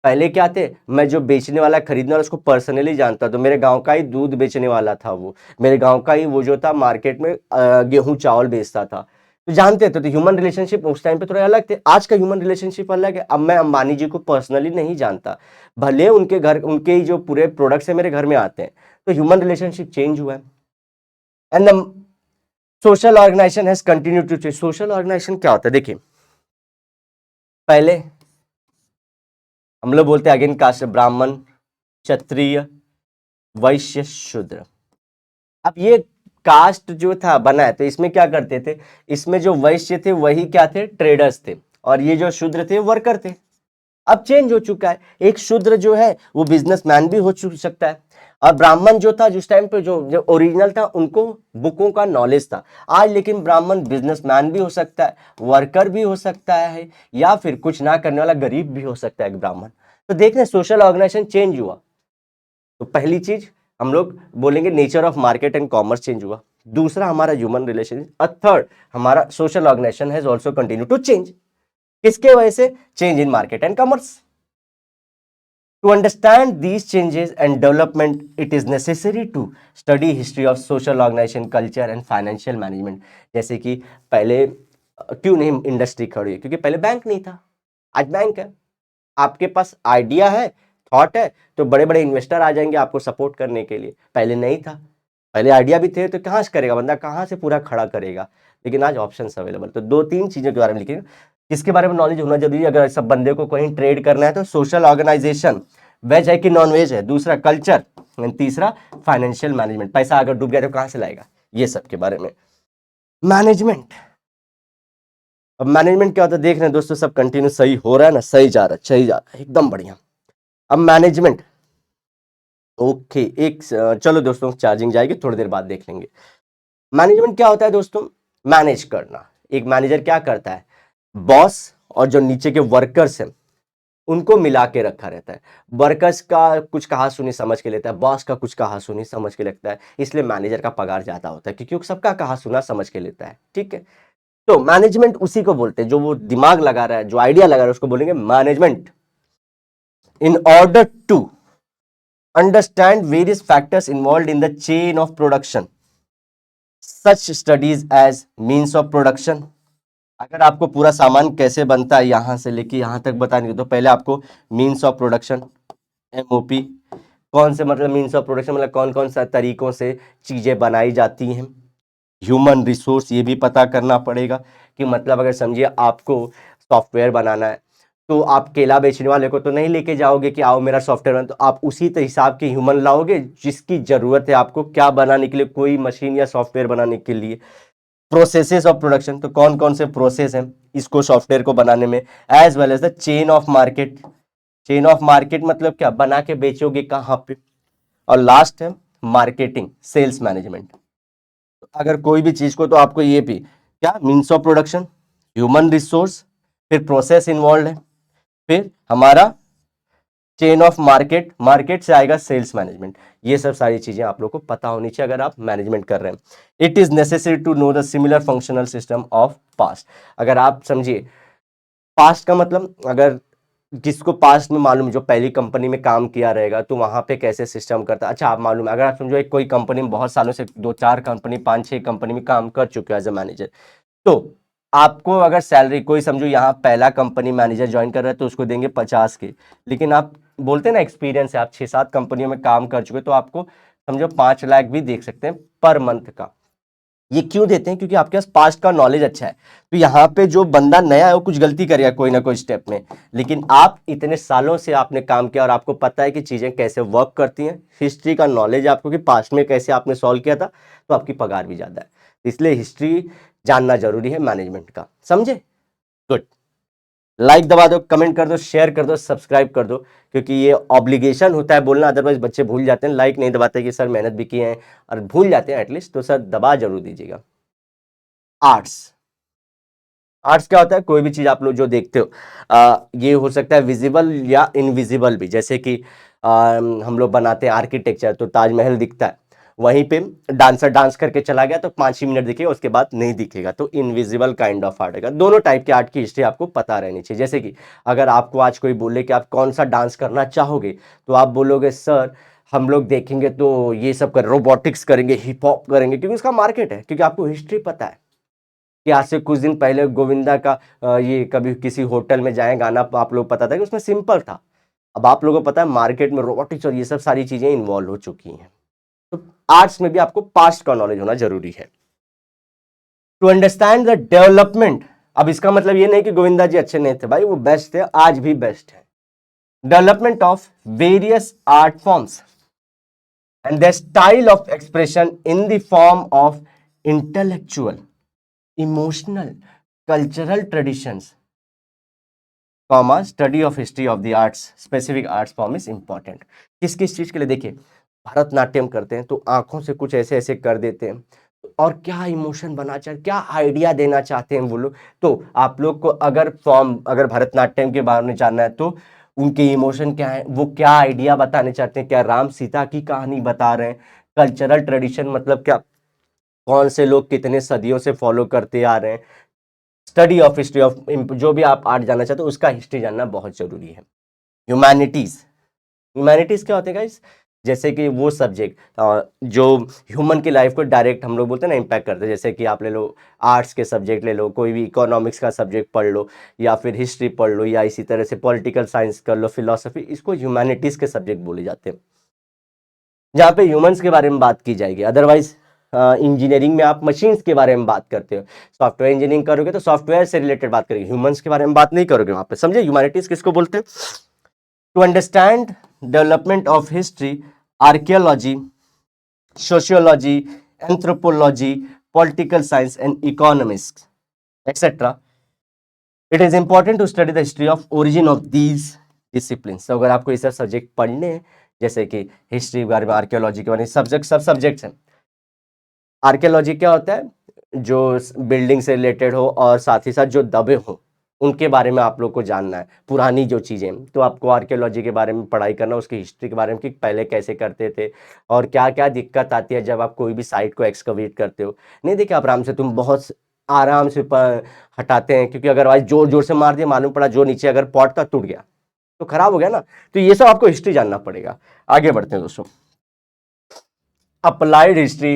पहले क्या थे, मैं जो बेचने वाला खरीदने वाला उसको पर्सनली जानता, तो मेरे गांव का ही दूध बेचने वाला था, वो मेरे गांव का ही वो जो था मार्केट में गेहूं चावल बेचता था, तो जानते थे। तो ह्यूमन रिलेशनशिप उस टाइम पे थोड़े अलग थे। आज का ह्यूमन रिलेशनशिप अलग है। अब मैं अंबानी जी को पर्सनली नहीं जानता, भले उनके घर उनके ही जो पूरे प्रोडक्ट्स है मेरे घर में आते हैं, तो ह्यूमन रिलेशनशिप चेंज हुआ है। And the social organization has continue to change. Social organization क्या होता है, देखिए पहले हम लोग बोलते हैं अगेन कास्ट, ब्राह्मण, क्षत्रिय, वैश्य, शूद्र। अब ये कास्ट जो था बना है, तो इसमें क्या करते थे, इसमें जो वैश्य थे वही क्या थे, ट्रेडर्स थे, और ये जो शूद्र थे वर्कर थे। अब चेंज हो चुका है, एक शूद्र जो है वो बिजनेसमैन भी हो सकता है, और ब्राह्मण जो था जिस टाइम पे जो ओरिजिनल था उनको बुकों का नॉलेज था। आज लेकिन ब्राह्मण बिजनेसमैन भी हो सकता है, वर्कर भी हो सकता है, या फिर कुछ ना करने वाला गरीब भी हो सकता है एक ब्राह्मण। तो देख रहे सोशल ऑर्गेनाइजेशन चेंज हुआ। तो पहली चीज हम लोग बोलेंगे nature of market and commerce change हुआ। दूसरा हमारा ह्यूमन रिलेशन, थर्ड हमारा social organization has also continue to change. किसके वजह से, change in market and commerce. To understand these changes and development, it is necessary to study history of social organization, culture and financial management। जैसे कि पहले क्यों नहीं इंडस्ट्री खड़ी है, क्योंकि पहले बैंक नहीं था, आज बैंक है। आपके पास आइडिया है, थॉट है, तो बड़े बड़े इन्वेस्टर आ जाएंगे आपको सपोर्ट करने के लिए। पहले नहीं था, पहले आइडिया भी थे तो कहाँ से करेगा बंदा, कहाँ से पूरा खड़ा करेगा। लेकिन आज ऑप्शंस अवेलेबल। तो दो तीन चीजों के बारे में लिखेंगे, किसके बारे में नॉलेज होना जरूरी है। अगर सब बंदे को कहीं ट्रेड करना है तो सोशल ऑर्गेनाइजेशन, वेज है कि नॉन वेज है, दूसरा कल्चर, तीसरा फाइनेंशियल मैनेजमेंट, पैसा अगर डूब गया तो कहाँ से लाएगा, ये सब के बारे में। मैनेजमेंट, अब मैनेजमेंट क्या होता है देख रहे हैं दोस्तों, सब कंटिन्यू सही हो रहा है ना, सही जा रहा है, सही जा रहा है, एकदम बढ़िया। अब मैनेजमेंट, ओके एक चलो दोस्तों चार्जिंग जाएगी थोड़ी देर बाद देख लेंगे। मैनेजमेंट क्या होता है दोस्तों, मैनेज करना। एक मैनेजर क्या करता है, बॉस और जो नीचे के वर्कर्स हैं उनको मिला के रखा रहता है। वर्कर्स का कुछ कहा सुनी समझ के लेता है, बॉस का कुछ कहा सुनी समझ के लगता है, इसलिए मैनेजर का पगार ज्यादा होता है, क्योंकि वो सबका कहा सुना समझ के लेता है। ठीक है, तो मैनेजमेंट उसी को बोलते हैं, जो वो दिमाग लगा रहा है, जो आइडिया लगा रहा है, उसको बोलेंगे management. In order to understand various factors involved in the chain of production, such studies as means of production। अगर आपको पूरा सामान कैसे बनता है यहां से लेके यहां तक बताने तो पहले आपको मीन्स ऑफ प्रोडक्शन, एमओपी, कौन से मतलब मीन्स ऑफ प्रोडक्शन मतलब कौन कौन सा तरीकों से चीजें बनाई जाती हैं। ह्यूमन रिसोर्स ये भी पता करना पड़ेगा, कि मतलब अगर समझिए आपको सॉफ्टवेयर बनाना है, तो आप केला बेचने वाले को तो नहीं लेके जाओगे कि आओ मेरा सॉफ्टवेयर बना, तो आप उसी हिसाब के ह्यूमन लाओगे जिसकी जरूरत है आपको क्या बनाने के लिए, कोई मशीन या सॉफ्टवेयर बनाने के लिए। प्रोसेसेस ऑफ प्रोडक्शन, तो कौन कौन से प्रोसेस हैं इसको सॉफ्टवेयर को बनाने में, as well as the chain of market. Chain of market मतलब क्या, बना के बेचोगे कहाँ पे। और लास्ट है मार्केटिंग, सेल्स मैनेजमेंट। अगर कोई भी चीज को तो आपको ये भी क्या, means of production, human resource, फिर प्रोसेस इन्वॉल्व है, फिर हमारा चेन ऑफ मार्केट, मार्केट से आएगा सेल्स मैनेजमेंट। ये सब सारी चीजें आप लोग को पता होनी चाहिए अगर आप मैनेजमेंट कर रहे हैं। It is necessary to know the similar functional system of past. अगर आप समझिए पास्ट का मतलब, अगर जिसको पास्ट में मालूम, जो पहली कंपनी में काम किया रहेगा तो वहां पे कैसे सिस्टम करता है, अच्छा आप मालूम है, अगर आप समझो एक कोई कंपनी में बहुत सालों से दो चार कंपनी, पांच छह कंपनी में काम कर चुके हो एज ए मैनेजर, तो आपको अगर सैलरी, कोई समझो यहाँ पहला कंपनी मैनेजर ज्वाइन कर रहा है तो उसको देंगे 50 के, लेकिन आप बोलते हैं ना एक्सपीरियंस है, आप 6-7 कंपनियों में काम कर चुके तो आपको समझो 5 लाख भी देख सकते हैं पर मंथ का। ये क्यों देते हैं? क्योंकि आपके पास पास्ट का नॉलेज अच्छा है। तो यहाँ पे जो बंदा नया है वो कुछ गलती करेगा कोई ना कोई स्टेप में, लेकिन आप इतने सालों से आपने काम किया और आपको पता है कि चीजें कैसे वर्क करती हैं, हिस्ट्री का नॉलेज है आपको कि पास्ट में कैसे आपने सॉल्व किया था, तो आपकी पगार भी ज्यादा है। इसलिए हिस्ट्री जानना जरूरी है मैनेजमेंट का, समझे? गुड। लाइक दबा दो, कमेंट कर दो, शेयर कर दो, सब्सक्राइब कर दो, क्योंकि ये ऑब्लिगेशन होता है बोलना, अदरवाइज बच्चे भूल जाते हैं, लाइक नहीं दबाते कि सर मेहनत भी किए हैं और भूल जाते हैं एटलीस्ट, तो सर दबा जरूर दीजिएगा। आर्ट्स, आर्ट्स क्या होता है? कोई भी चीज आप लोग जो देखते हो ये हो सकता है विजिबल या इनविजिबल भी, जैसे कि हम लोग बनाते हैं आर्किटेक्चर, तो ताजमहल दिखता है, वहीं पे डांसर डांस करके चला गया तो 5 ही मिनट दिखेगा, उसके बाद नहीं दिखेगा, तो इनविजिबल काइंड ऑफ आर्ट है। दोनों टाइप के आर्ट की हिस्ट्री आपको पता रहनी चाहिए। जैसे कि अगर आपको आज कोई बोले कि आप कौन सा डांस करना चाहोगे, तो आप बोलोगे सर हम लोग देखेंगे तो ये सब कर रोबोटिक्स करेंगे, हिप हॉप करेंगे, क्योंकि उसका मार्केट है, क्योंकि आपको हिस्ट्री पता है कि आज से कुछ दिन पहले गोविंदा का ये कभी किसी होटल में जाए गाना, आप लोग पता था कि उसमें सिंपल था। अब आप लोगों को पता है मार्केट में रोबोटिक्स और ये सब सारी चीजें इन्वॉल्व हो चुकी हैं। तो आर्ट्स में भी आपको पास्ट का नॉलेज होना जरूरी है टू अंडरस्टैंड द डेवलपमेंट। अब इसका मतलब ये नहीं कि गोविंदा जी अच्छे नहीं थे, भाई वो बेस्ट थे, आज भी बेस्ट है। Development of various art forms and the style of expression in the form of intellectual, emotional, cultural traditions, comma study of history of the arts, specific arts form is important. किस किस चीज के लिए? देखिए, भरतनाट्यम करते हैं तो आंखों से कुछ ऐसे ऐसे कर देते हैं, और क्या इमोशन बना चाहते, क्या आइडिया देना चाहते हैं वो लोग। तो आप लोग को अगर फॉर्म, अगर भरतनाट्यम के बारे में जानना है तो उनके इमोशन क्या है, वो क्या आइडिया बताने चाहते हैं, क्या राम सीता की कहानी बता रहे हैं, कल्चरल ट्रेडिशन मतलब क्या, कौन से लोग कितने सदियों से फॉलो करते आ रहे हैं, स्टडी ऑफ हिस्ट्री ऑफ, जो भी आप आर्ट जानना चाहते हो उसका हिस्ट्री जानना बहुत जरूरी है। ह्यूमैनिटीज, ह्यूमैनिटीज क्या होते हैं गाइस? जैसे कि वो सब्जेक्ट जो ह्यूमन की लाइफ को डायरेक्ट हम लोग बोलते हैं ना इम्पैक्ट करते हैं, जैसे कि आप ले लो आर्ट्स के सब्जेक्ट ले लो, कोई भी इकोनॉमिक्स का सब्जेक्ट पढ़ लो, या फिर हिस्ट्री पढ़ लो, या इसी तरह से पॉलिटिकल साइंस कर लो, फिलोसफी, इसको ह्यूमैनिटीज के सब्जेक्ट बोले जाते हैं, जहाँ पे ह्यूमंस के बारे में बात की जाएगी। अदरवाइज इंजीनियरिंग में आप मशीन्स के बारे में बात करते हो, सॉफ्टवेयर इंजीनियरिंग करोगे तो सॉफ्टवेयर से रिलेटेड बात करेंगे, ह्यूमंस के बारे में बात नहीं करोगे वहां पे, समझे? ह्यूमैनिटीज किसको बोलते हैं? To understand development of history, archaeology, sociology, anthropology, political science and economics etcetera, it is important to study the history of origin of these discipline. तो अगर आपको ये सब सब्जेक्ट पढ़ने हैं, जैसे कि हिस्ट्री के बारे में, आर्कियोलॉजी के बारे में, सब्जेक्ट सब सब्जेक्ट्स हैं। आर्कियोलॉजी क्या होता है? जो बिल्डिंग से रिलेटेड हो और साथ ही साथ जो दबे हो उनके बारे में आप लोग को जानना है, पुरानी जो चीज़ें, तो आपको आर्कियोलॉजी के बारे में पढ़ाई करना, उसकी हिस्ट्री के बारे में कि पहले कैसे करते थे और क्या क्या दिक्कत आती है जब आप कोई भी साइट को एक्सकवेट करते हो। नहीं देखिए आप आराम से, तुम बहुत आराम से हटाते हैं, क्योंकि अगर जोर जोर से मार दिया, मालूम पड़ा जो नीचे अगर पॉट का टूट गया तो खराब हो गया ना। तो ये सब आपको हिस्ट्री जानना पड़ेगा। आगे बढ़ते हैं दोस्तों, applied history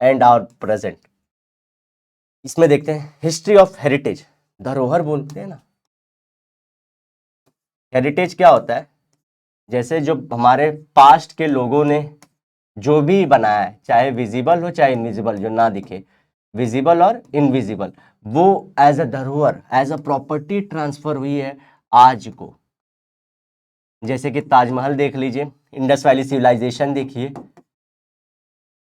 and our present. इसमें देखते हैं हिस्ट्री ऑफ हेरिटेज, धरोहर बोलते हैं ना। हेरिटेज क्या होता है? जैसे जो हमारे पास्ट के लोगों ने जो भी बनाया है, चाहे विजिबल हो चाहे इनविजिबल, जो ना दिखे, विजिबल और इनविजिबल, वो एज अ धरोहर, एज अ प्रॉपर्टी ट्रांसफर हुई है आज को। जैसे कि ताजमहल देख लीजिए, इंडस वैली सिविलाइजेशन देखिए,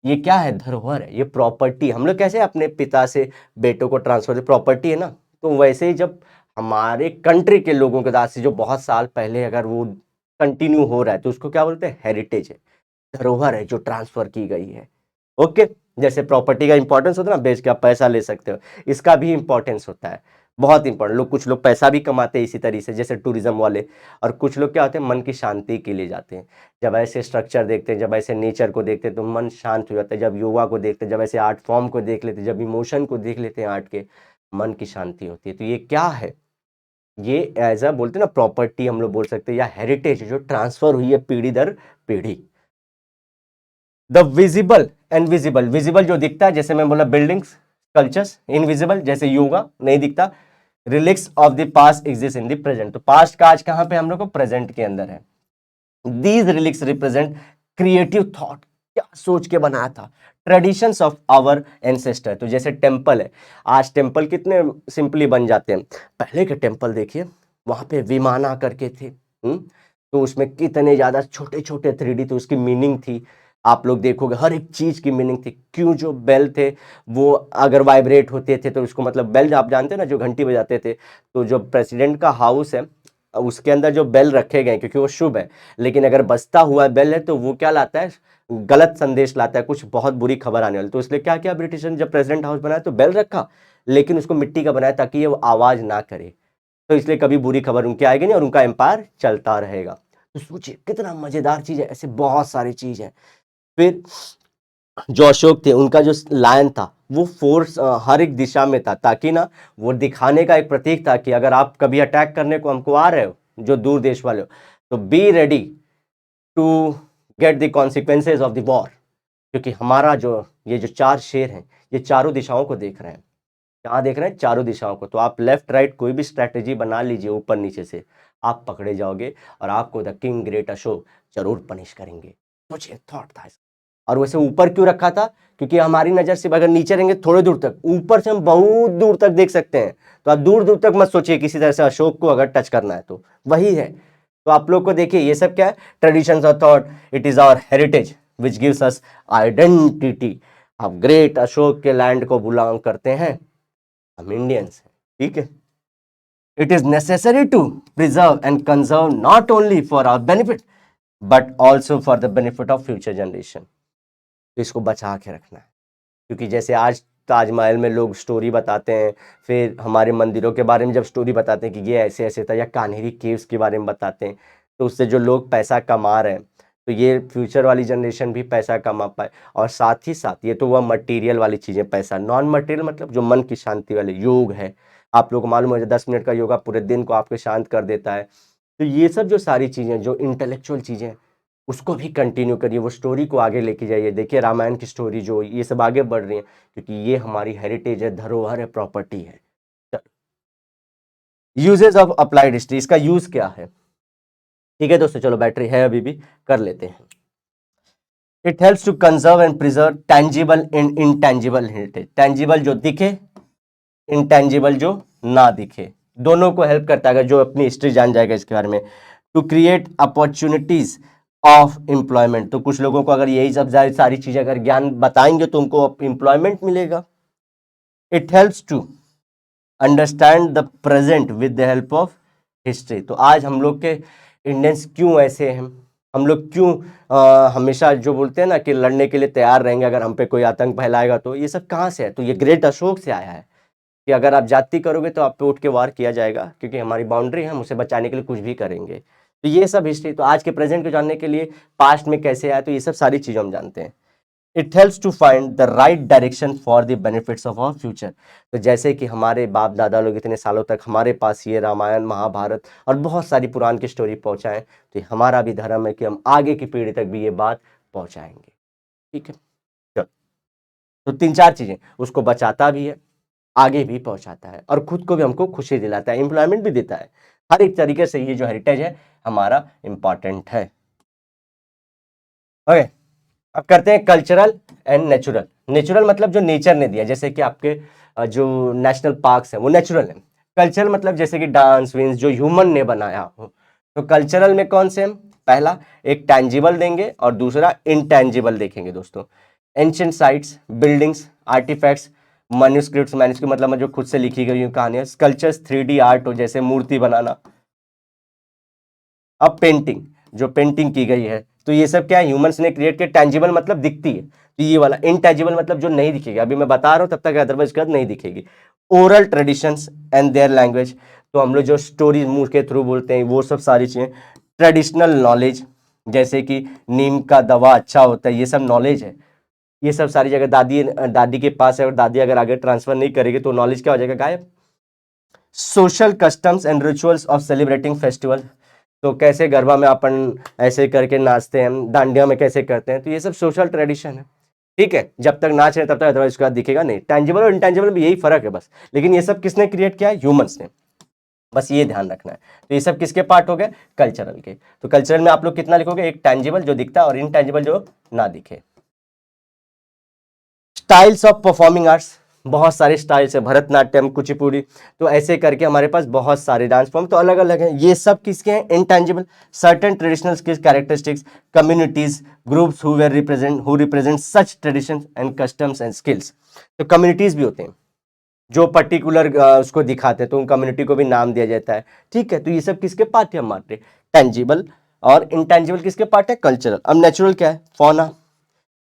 ये क्या है? धरोहर है, ये प्रॉपर्टी। हम लोग कैसे अपने पिता से बेटों को ट्रांसफर, प्रॉपर्टी है ना। तो वैसे ही जब हमारे कंट्री के लोगों के दास से जो बहुत साल पहले अगर वो कंटिन्यू हो रहा है तो उसको क्या बोलते हैं? हेरिटेज है, धरोहर है जो ट्रांसफर की गई है। ओके, जैसे प्रॉपर्टी का इंपॉर्टेंस होता है ना, बेच के आप पैसा ले सकते हो, इसका भी इंपॉर्टेंस होता है, बहुत इंपॉर्टेंट। लोग, कुछ लोग पैसा भी कमाते हैं इसी तरीके से, जैसे टूरिज्म वाले, और कुछ लोग क्या होते हैं, मन की शांति के लिए जाते हैं। जब ऐसे स्ट्रक्चर देखते हैं, जब ऐसे नेचर को देखते हैं तो मन शांत हो जाता है। जब योगा को देखते हैं, जब ऐसे आर्ट फॉर्म को देख लेते हैं, जब इमोशन को देख लेते हैं आर्ट के, मन की शांति होती है। तो ये क्या है? ये एज अ बोलते हैं ना प्रॉपर्टी हम लोग बोल सकते हैं, या हेरिटेज जो ट्रांसफर हुई है पीढ़ी दर पीढ़ी। The visible and visible, visible जो दिखता है, जैसे मैं बोला बिल्डिंग्स, कल्चर्स। इनविजिबल जैसे योगा नहीं दिखता। Relics of the past exist in the present, तो पास्ट का आज कहां पे हम लोग को? प्रेजेंट के अंदर है। These relics represent creative thought, क्या सोच के बनाया था, ट्रेडिशंस ऑफ आवर एंसेस्टर। तो जैसे टेम्पल है, आज टेम्पल कितने सिंपली बन जाते हैं, पहले के टेम्पल देखिए वहां पे विमाना करके थे। तो उसमें कितने ज्यादा छोटे छोटे 3D, तो उसकी मीनिंग थी, आप लोग देखोगे हर एक चीज की मीनिंग थी। क्यों, जो बेल थे वो अगर वाइब्रेट होते थे तो उसको मतलब बेल, आप जानते हैं ना जो घंटी बजाते थे, तो जो प्रेसिडेंट का हाउस है उसके अंदर जो बेल रखे गए क्योंकि वो शुभ है, लेकिन अगर बजता हुआ बेल है तो वो क्या लाता है, गलत संदेश लाता है, कुछ बहुत बुरी खबर आने वाली। तो इसलिए क्या किया ब्रिटिश ने, जब प्रेसिडेंट हाउस बनाया तो बेल रखा, लेकिन उसको मिट्टी का बनाया ताकि ये आवाज ना करे, तो इसलिए कभी बुरी खबर उनके आएगी नहीं और उनका एम्पायर चलता रहेगा। तो सोचिए कितना मजेदार चीज है, ऐसे बहुत सारी चीज है। फिर जो अशोक थे उनका जो लायन था वो फोर्स हर एक दिशा में था, ताकि ना वो दिखाने का एक प्रतीक था कि अगर आप कभी अटैक करने को हमको आ रहे हो, जो दूर देश वाले हो, तो be ready to get the consequences of the war. क्योंकि हमारा जो ये जो 4 शेर हैं ये चारों दिशाओं को देख रहे हैं। कहाँ देख रहे हैं, चारों दिशाओं को। तो आप लेफ्ट राइट कोई भी स्ट्रैटेजी बना लीजिए ऊपर नीचे से, आप पकड़े जाओगे और आपको द किंग ग्रेट अशोक जरूर पनिश करेंगे। सोचिए, थॉट था इसका। और वैसे ऊपर क्यों रखा था, क्योंकि हमारी नजर से अगर नीचे रहेंगे थोड़े दूर तक, ऊपर से हम बहुत दूर तक देख सकते हैं। तो आप दूर दूर तक मत सोचिए किसी तरह से अशोक को अगर टच करना है, तो वही है। तो आप लोग को देखिए ये सब क्या है, traditions of thought, it is our heritage which gives us identity. आप ग्रेट अशोक के लैंड को बिलोंग करते हैं, हम इंडियंस हैं, ठीक है। It is necessary to preserve and conserve not only for our benefit but also for the benefit of future generation. तो इसको बचा के रखना है, क्योंकि जैसे आज ताजमहल में लोग स्टोरी बताते हैं, फिर हमारे मंदिरों के बारे में जब स्टोरी बताते हैं कि ये ऐसे ऐसे था, या कान्हेरी केव्स के बारे में बताते हैं, तो उससे जो लोग पैसा कमा रहे हैं, तो ये फ्यूचर वाली जनरेशन भी पैसा कमा पाए। और साथ ही साथ ये तो वह मटेरियल वाली चीज़ें, पैसा, नॉन मटेरियल मतलब जो मन की शांति वाले योग है, आप लोग को मालूम है 10 मिनट का योगा पूरे दिन को आपके शांत कर देता है। तो ये सब जो सारी चीज़ें, जो इंटेलेक्चुअल चीज़ें, उसको भी कंटिन्यू करिए, वो स्टोरी को आगे लेके जाइए। देखिए रामायण की स्टोरी जो ये सब आगे बढ़ रही है, क्योंकि ये हमारी हेरिटेज है, धरोहर है, प्रॉपर्टी है। यूजेस ऑफ अप्लाइड हिस्ट्री, इसका यूज क्या है, ठीक है दोस्तों। चलो बैटरी है अभी भी, कर लेते हैं। It helps to conserve and preserve tangible and intangible heritage. Tangible जो दिखे, इनटैंजिबल जो ना दिखे, दोनों को हेल्प करता है। अगर जो अपनी हिस्ट्री जान जाएगा इसके बारे में, to create opportunities of employment. तो कुछ लोगों को अगर यही सब सारी चीजें अगर ज्ञान बताएंगे तो उनको एम्प्लॉयमेंट मिलेगा। It helps to understand the present with the help of history. तो आज हम लोग के इंडियंस क्यों ऐसे हैं, हम लोग क्यों हमेशा जो बोलते हैं ना कि लड़ने के लिए तैयार रहेंगे अगर हम पे कोई आतंक फैलाएगा, तो ये सब कहाँ से है, तो ये ग्रेट अशोक से आया है कि अगर आप जाति करोगे तो आप पे उठ के वार किया जाएगा, क्योंकि हमारी बाउंड्री है, हम उसे बचाने के लिए कुछ भी करेंगे। तो ये सब हिस्ट्री, तो आज के प्रेजेंट को जानने के लिए पास्ट में कैसे आया, तो ये सब सारी चीजें हम जानते हैं। It helps to find the right direction for the benefits of our future. तो जैसे कि हमारे बाप दादा लोग इतने सालों तक हमारे पास ये रामायण, महाभारत और बहुत सारी पुराण की स्टोरी पहुंचाएं, तो ये हमारा भी धर्म है कि हम आगे की पीढ़ी तक भी ये बात पहुंचाएंगे, ठीक है। चलो, तो 3-4 चीजें, उसको बचाता भी है, आगे भी पहुंचाता है, और खुद को भी हमको खुशी दिलाता है, एम्प्लॉयमेंट भी देता है। हर एक तरीके से ये जो हेरिटेज है हमारा इंपॉर्टेंट है। ओके, अब करते हैं कल्चरल एंड नेचुरल। नेचुरल मतलब जो नेचर ने दिया, जैसे कि आपके जो नेशनल पार्क्स हैं वो नेचुरल है। कल्चरल मतलब जैसे कि डांस विंस जो ह्यूमन ने बनाया हो। तो कल्चरल में कौन से हम, पहला एक टैंजिबल देंगे और दूसरा इनटैंजिबल देखेंगे दोस्तों। Ancient sites, buildings, artefacts, manuscripts, manuscript मतलब जो खुद से लिखी गई कहानियां, स्कल्पचर्स, 3D आर्ट हो जैसे मूर्ति बनाना। अब पेंटिंग, जो पेंटिंग की गई है, तो ये सब क्या है, ह्यूमंस ने क्रिएट किया। टैंजिबल मतलब दिखती है, तो ये वाला। इनटैंजिबल मतलब जो नहीं दिखेगी, अभी मैं बता रहा हूं तब तक, अदरवाइज कर नहीं दिखेगी। Oral traditions and their language, तो हम लोग जो स्टोरी मुंह के थ्रू बोलते हैं वो सब सारी चीजें। ट्रेडिशनल नॉलेज, जैसे कि नीम का दवा अच्छा होता है, ये सब नॉलेज है। ये सब सारी जगह दादी दादी के पास है, और दादी अगर आगे ट्रांसफर नहीं करेगी तो नॉलेज क्या हो जाएगा, गायब। Social customs and rituals of celebrating festival, तो कैसे गरबा में अपन ऐसे करके नाचते हैं, डांडिया में कैसे करते हैं, तो ये सब सोशल ट्रेडिशन है, ठीक है। जब तक नाच रहे तब तक, अदरवाइज उसके बाद दिखेगा नहीं। टैंजिबल और इनटैंजिबल में यही फर्क है बस, लेकिन ये सब किसने क्रिएट किया है, ह्यूमंस ने, बस ये ध्यान रखना है। तो ये सब किसके पार्ट हो गए, कल्चरल के। तो कल्चरल में आप लोग कितना लिखोगे, एक टैंजिबल जो दिखता है और इनटैंजिबल जो ना दिखे। स्टाइल्स ऑफ परफॉर्मिंग आर्ट्स, बहुत सारे स्टाइल्स है, भरतनाट्यम, कुचिपुड़ी, तो ऐसे करके हमारे पास बहुत सारे डांस फॉर्म तो अलग अलग हैं। ये सब किसके हैं? Intangible, certain traditional skills, characteristics, communities, groups who represent such traditions and customs and skills. तो कम्युनिटीज भी होते हैं जो पर्टिकुलर उसको दिखाते हैं, तो उन कम्युनिटी को भी नाम दिया जाता है। ठीक है, तो ये सब किसके पार्ट है हमारे? टेंजिबल। और इंटेंजिबल किसके पार्ट है? कल्चरल। अब नेचुरल क्या है? फौना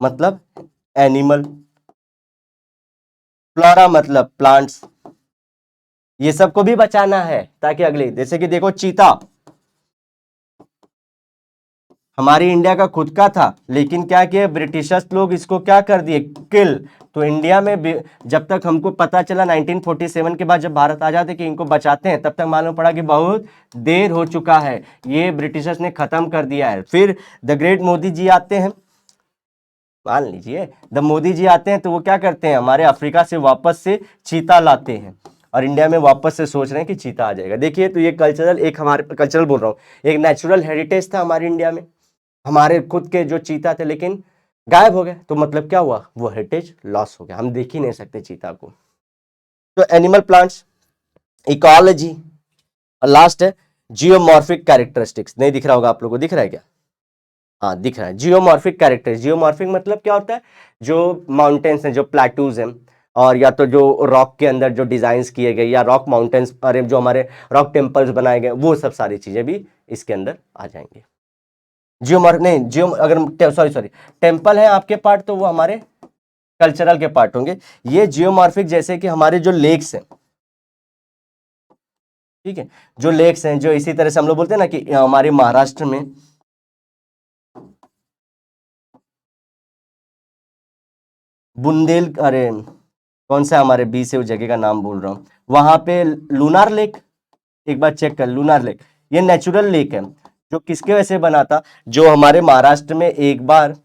मतलब एनिमल, फ्लोरा मतलब प्लांट्स, ये सबको भी बचाना है ताकि अगले, जैसे कि देखो चीता हमारी इंडिया का खुद का था, लेकिन क्या किया ब्रिटिशर्स लोग, इसको क्या कर दिए? किल। तो इंडिया में जब तक हमको पता चला 1947 के बाद जब भारत आजाद है कि इनको बचाते हैं, तब तक मालूम पड़ा कि बहुत देर हो चुका है, ये ब्रिटिशर्स ने खत्म कर दिया है। फिर द ग्रेट मोदी जी आते हैं, मान लीजिए द मोदी जी आते हैं, तो वो क्या करते हैं? हमारे अफ्रीका से वापस से चीता लाते हैं और इंडिया में वापस से सोच रहे हैं कि चीता आ जाएगा। देखिए, तो ये कल्चरल, एक हमारे कल्चरल बोल रहा हूँ, एक नेचुरल हेरिटेज था हमारे इंडिया में, हमारे खुद के जो चीता थे, लेकिन गायब हो गए। तो मतलब क्या हुआ? वो हेरिटेज लॉस हो गया, हम देख ही नहीं सकते चीता को। तो एनिमल, प्लांट्स, इकोलॉजी, और लास्ट है जियोमॉर्फिक कैरेक्टरिस्टिक्स। नहीं दिख रहा होगा आप लोगों को, दिख रहा है क्या? हाँ दिख रहा है। जियोमॉर्फिक कैरेक्टर, जियोमॉर्फिक मतलब क्या होता है? जो माउंटेन्स हैं, जो प्लेटूज हैं, और या तो जो रॉक के अंदर जो डिजाइन्स किए गए, या रॉक माउंटेन्स, अरे जो हमारे रॉक टेम्पल्स बनाए गए, वो सब सारी चीजें भी इसके अंदर आ जाएंगे। जियोमॉर्फ नहीं, जियो अगर सॉरी सॉरी टेम्पल है आपके पार्ट, तो वो हमारे कल्चरल के पार्ट होंगे। ये जियोमॉर्फिक जैसे कि हमारे जो लेक्स हैं, ठीक है, जो लेक्स हैं, जो इसी तरह से हम लोग बोलते हैं ना कि हमारे महाराष्ट्र में बुंदेल, अरे कौन सा हमारे बी से उस जगह का नाम बोल रहा हूँ, वहां पे लूनार लेक, एक बार चेक कर, लूनार लेक, ये नेचुरल लेक है। जो किसके वजह से बना था? जो हमारे महाराष्ट्र में एक बार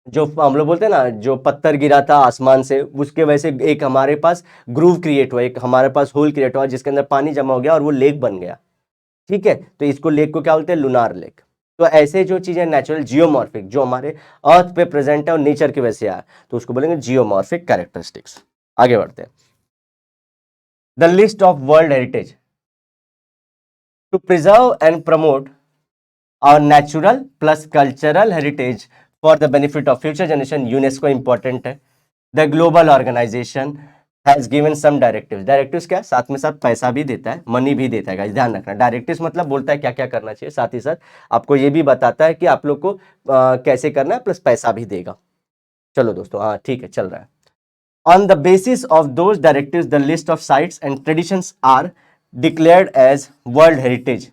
जो हम लोग बोलते हैं ना, जो पत्थर गिरा था आसमान से, उसके वजह से एक हमारे पास ग्रूव क्रिएट हुआ, एक हमारे पास होल क्रिएट हुआ, जिसके अंदर पानी जमा हो गया और वो लेक बन गया। ठीक है, तो इसको लेक को क्या बोलते हैं? Lunar lake. तो ऐसे जो चीजें नेचुरल जियोमॉर्फिक, जो हमारे अर्थ पे प्रेजेंट है और नेचर की वजह से आया, तो उसको बोलेंगे जियोमॉर्फिक कैरेक्टरिस्टिक्स। आगे बढ़ते हैं। The list of world heritage to preserve and promote और natural plus cultural heritage for the benefit of future generation, UNESCO important है। The global organization has given some directives, directives क्या? साथ में साथ पैसा भी देता है, मनी भी देता है गाइस, ध्यान रखना। डायरेक्टिव्स मतलब बोलता है क्या क्या करना चाहिए, साथ ही साथ आपको ये भी बताता है कि आप लोग को कैसे करना है, प्लस पैसा भी देगा। चलो दोस्तों, हाँ ठीक है, चल रहा है। On the basis of those directives the list of sites and traditions are declared as world heritage.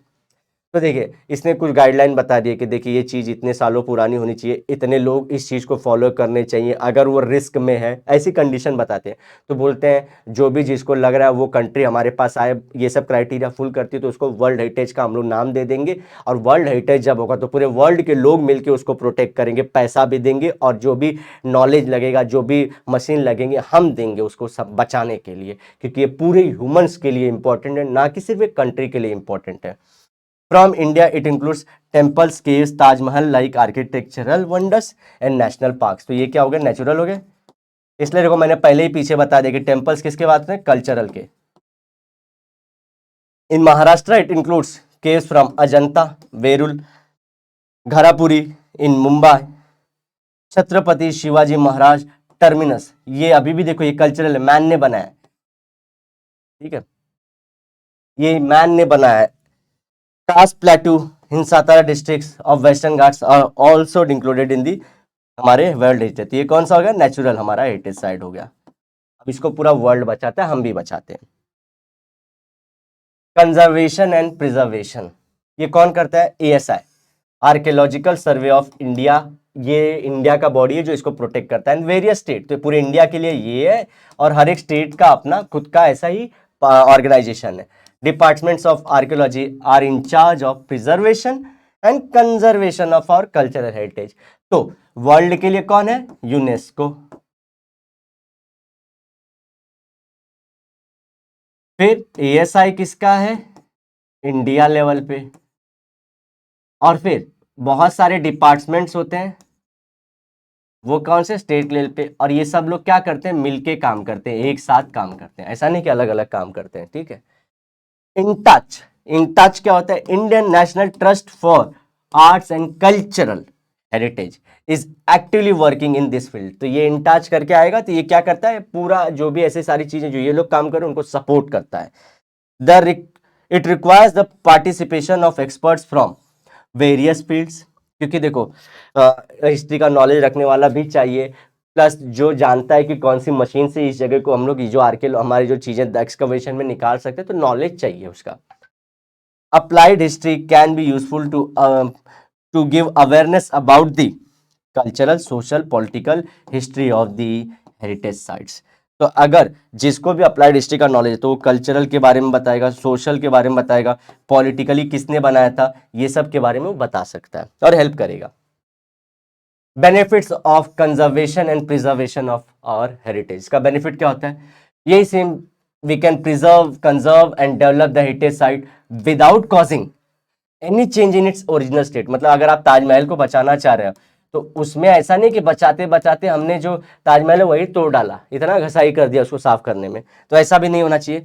तो देखिए, इसने कुछ गाइडलाइन बता दिए कि देखिए ये चीज़ इतने सालों पुरानी होनी चाहिए, इतने लोग इस चीज़ को फॉलो करने चाहिए, अगर वो रिस्क में है, ऐसी कंडीशन बताते हैं। तो बोलते हैं जो भी जिसको लग रहा है वो कंट्री हमारे पास आए, ये सब क्राइटेरिया फुल करती है, तो उसको वर्ल्ड हेरिटेज का हम लोग नाम दे देंगे। और वर्ल्ड हेरिटेज जब होगा तो पूरे वर्ल्ड के लोग मिलकर उसको प्रोटेक्ट करेंगे, पैसा भी देंगे, और जो भी नॉलेज लगेगा, जो भी मशीन लगेंगे, हम देंगे उसको सब बचाने के लिए, क्योंकि ये पूरे ह्यूमंस के लिए इंपॉर्टेंट है, ना कि सिर्फ एक कंट्री के लिए इंपॉर्टेंट है। From India, it includes temples, caves, Taj Mahal like architectural wonders and national parks. तो ये क्या हो गया? नेचुरल हो गए। इसलिए देखो मैंने पहले ही पीछे बता दिया कि टेम्पल्स किसके बात में? कल्चरल के। In Maharashtra it includes caves from Ajanta, Verul, Gharapuri in Mumbai, Chhatrapati Shivaji Maharaj terminus, ये अभी भी देखो ये कल्चरल है, मैन ने बनाया है। ठीक है, ये मैन ने बनाया है। Kaas plateau in Satara districts of western Ghats are also included in the हमारे वर्ल्ड हेरिटेज। ये कौन सा हो गया? नेचुरल हमारा हेरिटेज साइड हो गया। अब इसको पूरा वर्ल्ड बचाता है, हम भी बचाते हैं। कंजर्वेशन एंड प्रिजर्वेशन, ये कौन करता है? ASI, archaeological survey of India. ये इंडिया का बॉडी है जो इसको प्रोटेक्ट करता है। वेरियस स्टेट, तो पूरे इंडिया के लिए ये है, और हर एक स्टेट का अपना खुद का ऐसा ही ऑर्गेनाइजेशन है। Departments of archaeology are in charge of preservation and conservation of our cultural heritage. तो वर्ल्ड के लिए कौन है? यूनेस्को। फिर एएसआई किसका है? इंडिया लेवल पे। और फिर बहुत सारे डिपार्टमेंट्स होते हैं, वो कौन से स्टेट लेवल पे, और ये सब लोग क्या करते हैं, मिलके काम करते हैं, एक साथ काम करते हैं, ऐसा नहीं कि अलग अलग काम करते हैं, ठीक है। इन टच, इन टच क्या होता है, Indian national trust for arts and cultural heritage is actively working in this field. तो ये इन टच करके आएगा, तो ये क्या करता है, पूरा जो भी ऐसे सारी चीजें जो ये लोग काम कर रहे हैं उनको सपोर्ट करता है। The it requires the participation of experts from various fields, क्योंकि देखो हिस्ट्री का नॉलेज रखने वाला भी चाहिए, प्लस जो जानता है कि कौन सी मशीन से इस जगह को हम लोग जो हमारी जो चीजें एक्सकवेशन में निकाल सकते हैं, तो नॉलेज चाहिए उसका। Applied history can be useful to give awareness about the cultural, social, political history of the heritage sites. तो अगर जिसको भी अप्लाइड हिस्ट्री का नॉलेज है तो वो कल्चरल के बारे में बताएगा, सोशल के बारे में बताएगा, पॉलिटिकली किसने बनाया था, ये सब के बारे में वो बता सकता है और हेल्प करेगा। Benefits of conservation and preservation of our heritage, का बेनिफिट क्या होता है, यही same, we can preserve, conserve and develop the heritage site without causing any change in its original state. मतलब अगर आप ताजमहल को बचाना चाह रहे हो तो उसमें ऐसा नहीं कि बचाते बचाते हमने जो ताजमहल है वही तोड़ डाला, इतना घसाई कर दिया उसको साफ करने में, तो ऐसा भी नहीं होना चाहिए।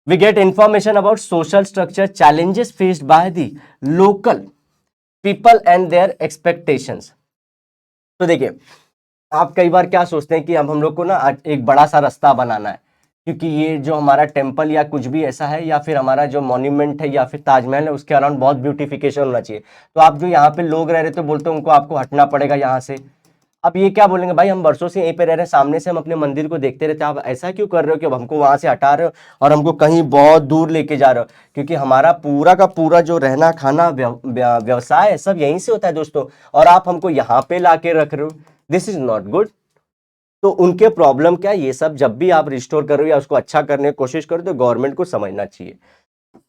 We get information about social structure, challenges faced by the local people and their expectations. तो देखिए, आप कई बार क्या सोचते हैं कि अब हम लोग को ना एक बड़ा सा रास्ता बनाना है, क्योंकि ये जो हमारा टेम्पल या कुछ भी ऐसा है, या फिर हमारा जो मॉन्यूमेंट है या फिर ताजमहल है, उसके अराउंड बहुत ब्यूटिफिकेशन होना चाहिए। तो आप जो यहाँ पे लोग रह रहे तो बोलते हैं उनको आपको हटना पड़ेगा यहाँ से। अब ये क्या बोलेंगे, भाई हम वर्षों से यहीं पे रह रहे हैं, सामने से हम अपने मंदिर को देखते रहते हैं, आप ऐसा क्यों कर रहे हो कि अब हमको वहां से हटा रहे हो और हमको कहीं बहुत दूर लेके जा रहे हो। क्योंकि हमारा पूरा का पूरा जो रहना खाना व्यवसाय है सब यहीं से होता है दोस्तों, और आप हमको यहाँ पे ला के रख रहे हो, दिस इज नॉट गुड। तो उनके प्रॉब्लम क्या है, ये सब जब भी आप रिस्टोर करो या उसको अच्छा करने की कोशिश करो तो गवर्नमेंट को समझना चाहिए।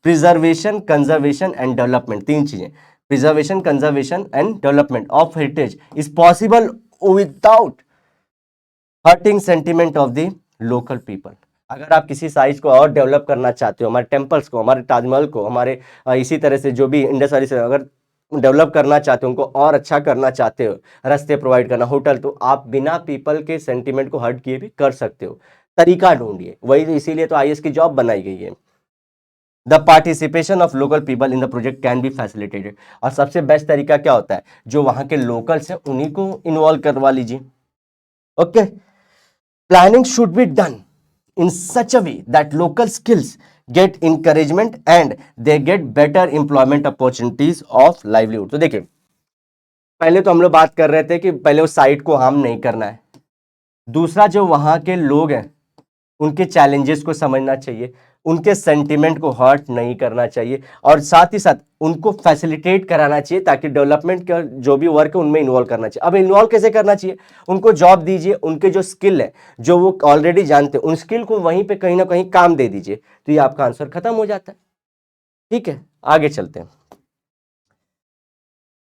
प्रिजर्वेशन, कंजर्वेशन एंड डेवलपमेंट, तीन चीजें, preservation, conservation and development of heritage is possible without hurting sentiment of the local people. अगर आप किसी साइज को और डेवलप करना चाहते हो, हमारे टेम्पल्स को, हमारे ताजमहल को, हमारे इसी तरह से जो भी इंडस वैली से अगर डेवलप करना चाहते हो, उनको और अच्छा करना चाहते हो, रास्ते प्रोवाइड करना, होटल, तो आप बिना पीपल के सेंटिमेंट को हर्ट किए भी कर सकते हो। तरीका ढूंढिए, वही तो इसीलिए तो आईएएस की जॉब बनाई गई है। The participation of local people in the project can be facilitated, और सबसे बेस्ट तरीका क्या होता है, जो वहां के लोकल्स हैं उन्हीं को इन्वॉल्व करवा लीजिए। Okay, planning should be done in such a way that local skills get encouragement and they get better employment opportunities of livelihood। तो देखिए, पहले तो हम लोग बात कर रहे थे कि पहले उस साइट को हार्म नहीं करना है, दूसरा जो वहां के लोग हैं उनके चैलेंजेस को समझना चाहिए, उनके सेंटिमेंट को हर्ट नहीं करना चाहिए, और साथ ही साथ उनको फैसिलिटेट कराना चाहिए ताकि डेवलपमेंट का जो भी वर्क है उनमें इन्वॉल्व करना चाहिए। अब इन्वॉल्व कैसे करना चाहिए, उनको जॉब दीजिए, उनके जो स्किल है जो वो ऑलरेडी जानते हैं उन स्किल को वहीं पे कहीं ना कहीं काम दे दीजिए, तो ये आपका आंसर खत्म हो जाता है। ठीक है, आगे चलते हैं।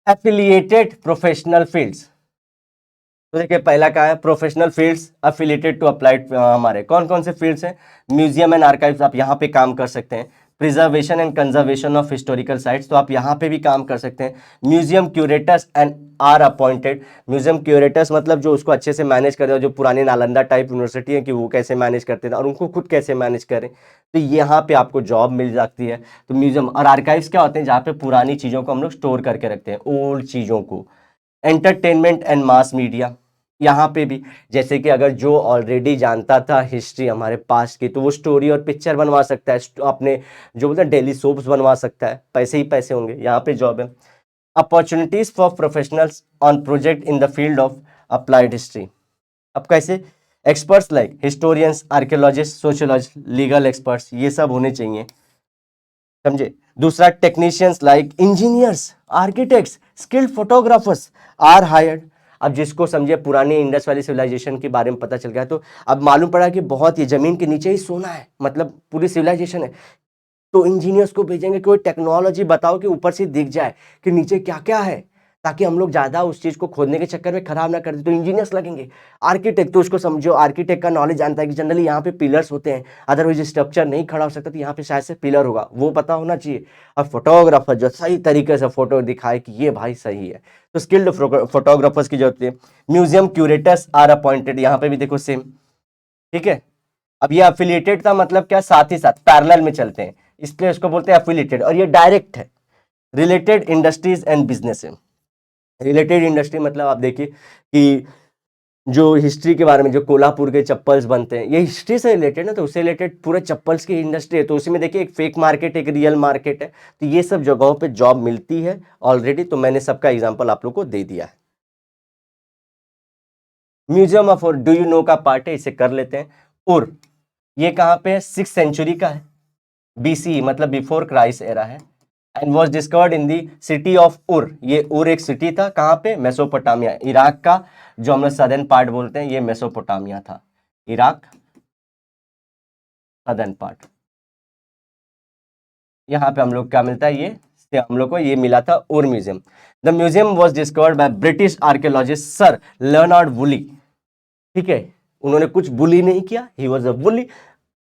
एफिलिएटेड प्रोफेशनल फील्ड्स, तो देखिए पहला क्या है, professional fields affiliated to applied, हमारे कौन कौन से फील्ड्स हैं, म्यूजियम एंड आर्काइव्स, आप यहाँ पे काम कर सकते हैं। Preservation and conservation of historical sites, तो आप यहाँ पे भी काम कर सकते हैं। Museum curators and are appointed, museum curators मतलब जो उसको अच्छे से मैनेज कर रहे हो, जो पुरानी नालंदा टाइप यूनिवर्सिटी है कि वो कैसे मैनेज करते थे और उनको खुद कैसे मैनेज करें, तो यहाँ पे आपको जॉब मिल जाती है। तो म्यूजियम और आर्काइव्स क्या होते हैं, जहाँ पे पुरानी चीज़ों को हम लोग स्टोर करके रखते हैं, ओल्ड चीज़ों को। एंटरटेनमेंट एंड मास मीडिया, यहाँ पे भी जैसे कि अगर जो ऑलरेडी जानता था हिस्ट्री हमारे पास्ट की, तो वो स्टोरी और पिक्चर बनवा सकता है, अपने जो बोलते हैं डेली सोप्स बनवा सकता है, पैसे ही पैसे होंगे, यहाँ पे जॉब है। Opportunities for professionals on project in the field of applied history, अब कैसे, experts like historians, archaeologist, sociologist, legal experts, ये सब होने चाहिए, समझे। दूसरा, technicians like engineers, architects, skilled photographers are hired. अब जिसको समझे पुरानी इंडस वैली सिविलाइजेशन के बारे में पता चल गया, तो अब मालूम पड़ा कि बहुत ये जमीन के नीचे ही सोना है, मतलब पूरी सिविलाइजेशन है, तो इंजीनियर्स को भेजेंगे, कोई टेक्नोलॉजी बताओ कि ऊपर से दिख जाए कि नीचे क्या क्या है, ताकि हम लोग ज़्यादा उस चीज़ को खोदने के चक्कर में खराब ना कर दे। तो इंजीनियर्स लगेंगे। आर्किटेक्ट, तो उसको समझो, आर्किटेक्ट का नॉलेज जानता है कि जनरली यहाँ पे पिलर्स होते हैं, अदरवाइज स्ट्रक्चर नहीं खड़ा हो सकता, तो यहाँ पे शायद से पिलर होगा, वो पता होना चाहिए। अब फोटोग्राफर जो सही तरीके से फोटो दिखाए कि ये भाई सही है, तो स्किल्ड फोटोग्राफर्स की जरूरत है। म्यूजियम क्यूरेटर्स आर अपॉइंटेड, यहाँ पे भी देखो सेम, ठीक है। अब ये अफिलिएटेड का मतलब क्या, साथ ही साथ पैरेलल में चलते हैं, इसलिए इसको बोलते हैं अफिलिएटेड। और ये डायरेक्ट है। रिलेटेड इंडस्ट्रीज एंड बिजनेस है। रिलेटेड इंडस्ट्री मतलब आप देखिए कि जो हिस्ट्री के बारे में, जो कोल्हापुर के चप्पल्स बनते हैं, ये हिस्ट्री से रिलेटेड ना, तो उससे रिलेटेड पूरे चप्पल्स की इंडस्ट्री है। तो उसी में देखिए एक फेक मार्केट, एक रियल मार्केट है। तो ये सब जगहों पे जॉब मिलती है ऑलरेडी। तो मैंने सबका एग्जांपल आप लोग को दे दिया है। म्यूजियम ऑफ उर, डू यू नो का पार्ट है, इसे कर लेते हैं। उर, ये कहाँ पे है, 6th सेंचुरी का है, BC मतलब बिफोर क्राइस्ट एरा है। And was discovered in the city of उर, ये उर एक सिटी था, कहाँ पे, मेसोपोटामिया, इराक का जो हम लोग सदर्न पार्ट बोलते हैं, ये मेसोपोटामिया था, इराक सदर्न पार्ट। यहाँ पे हम लोग क्या मिलता है, ये हम लोग को ये मिला था उर museum. The museum was discovered by British archaeologist sir Leonard woolly, ठीक है। उन्होंने कुछ बुली नहीं किया, ही वॉज अ वुली।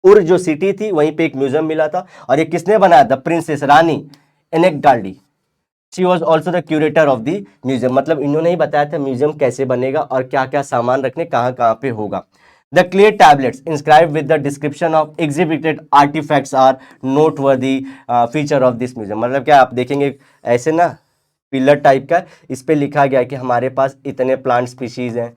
उर जो सिटी थी वहीं पे एक म्यूजियम मिला था। और ये किसने बनाया, द प्रिंसेस रानी एनेक्डाल्डी, she was also the curator of the museum. मतलब इन्होंने ही बताया था म्यूजियम कैसे बनेगा और क्या क्या सामान रखने, कहाँ कहाँ पे होगा। The clay tablets inscribe with the description of exhibited artefacts are noteworthy feature of this museum. मतलब क्या, आप देखेंगे ऐसे ना पिलर टाइप का, इस पे लिखा गया कि हमारे पास इतने प्लांट स्पीशीज हैं,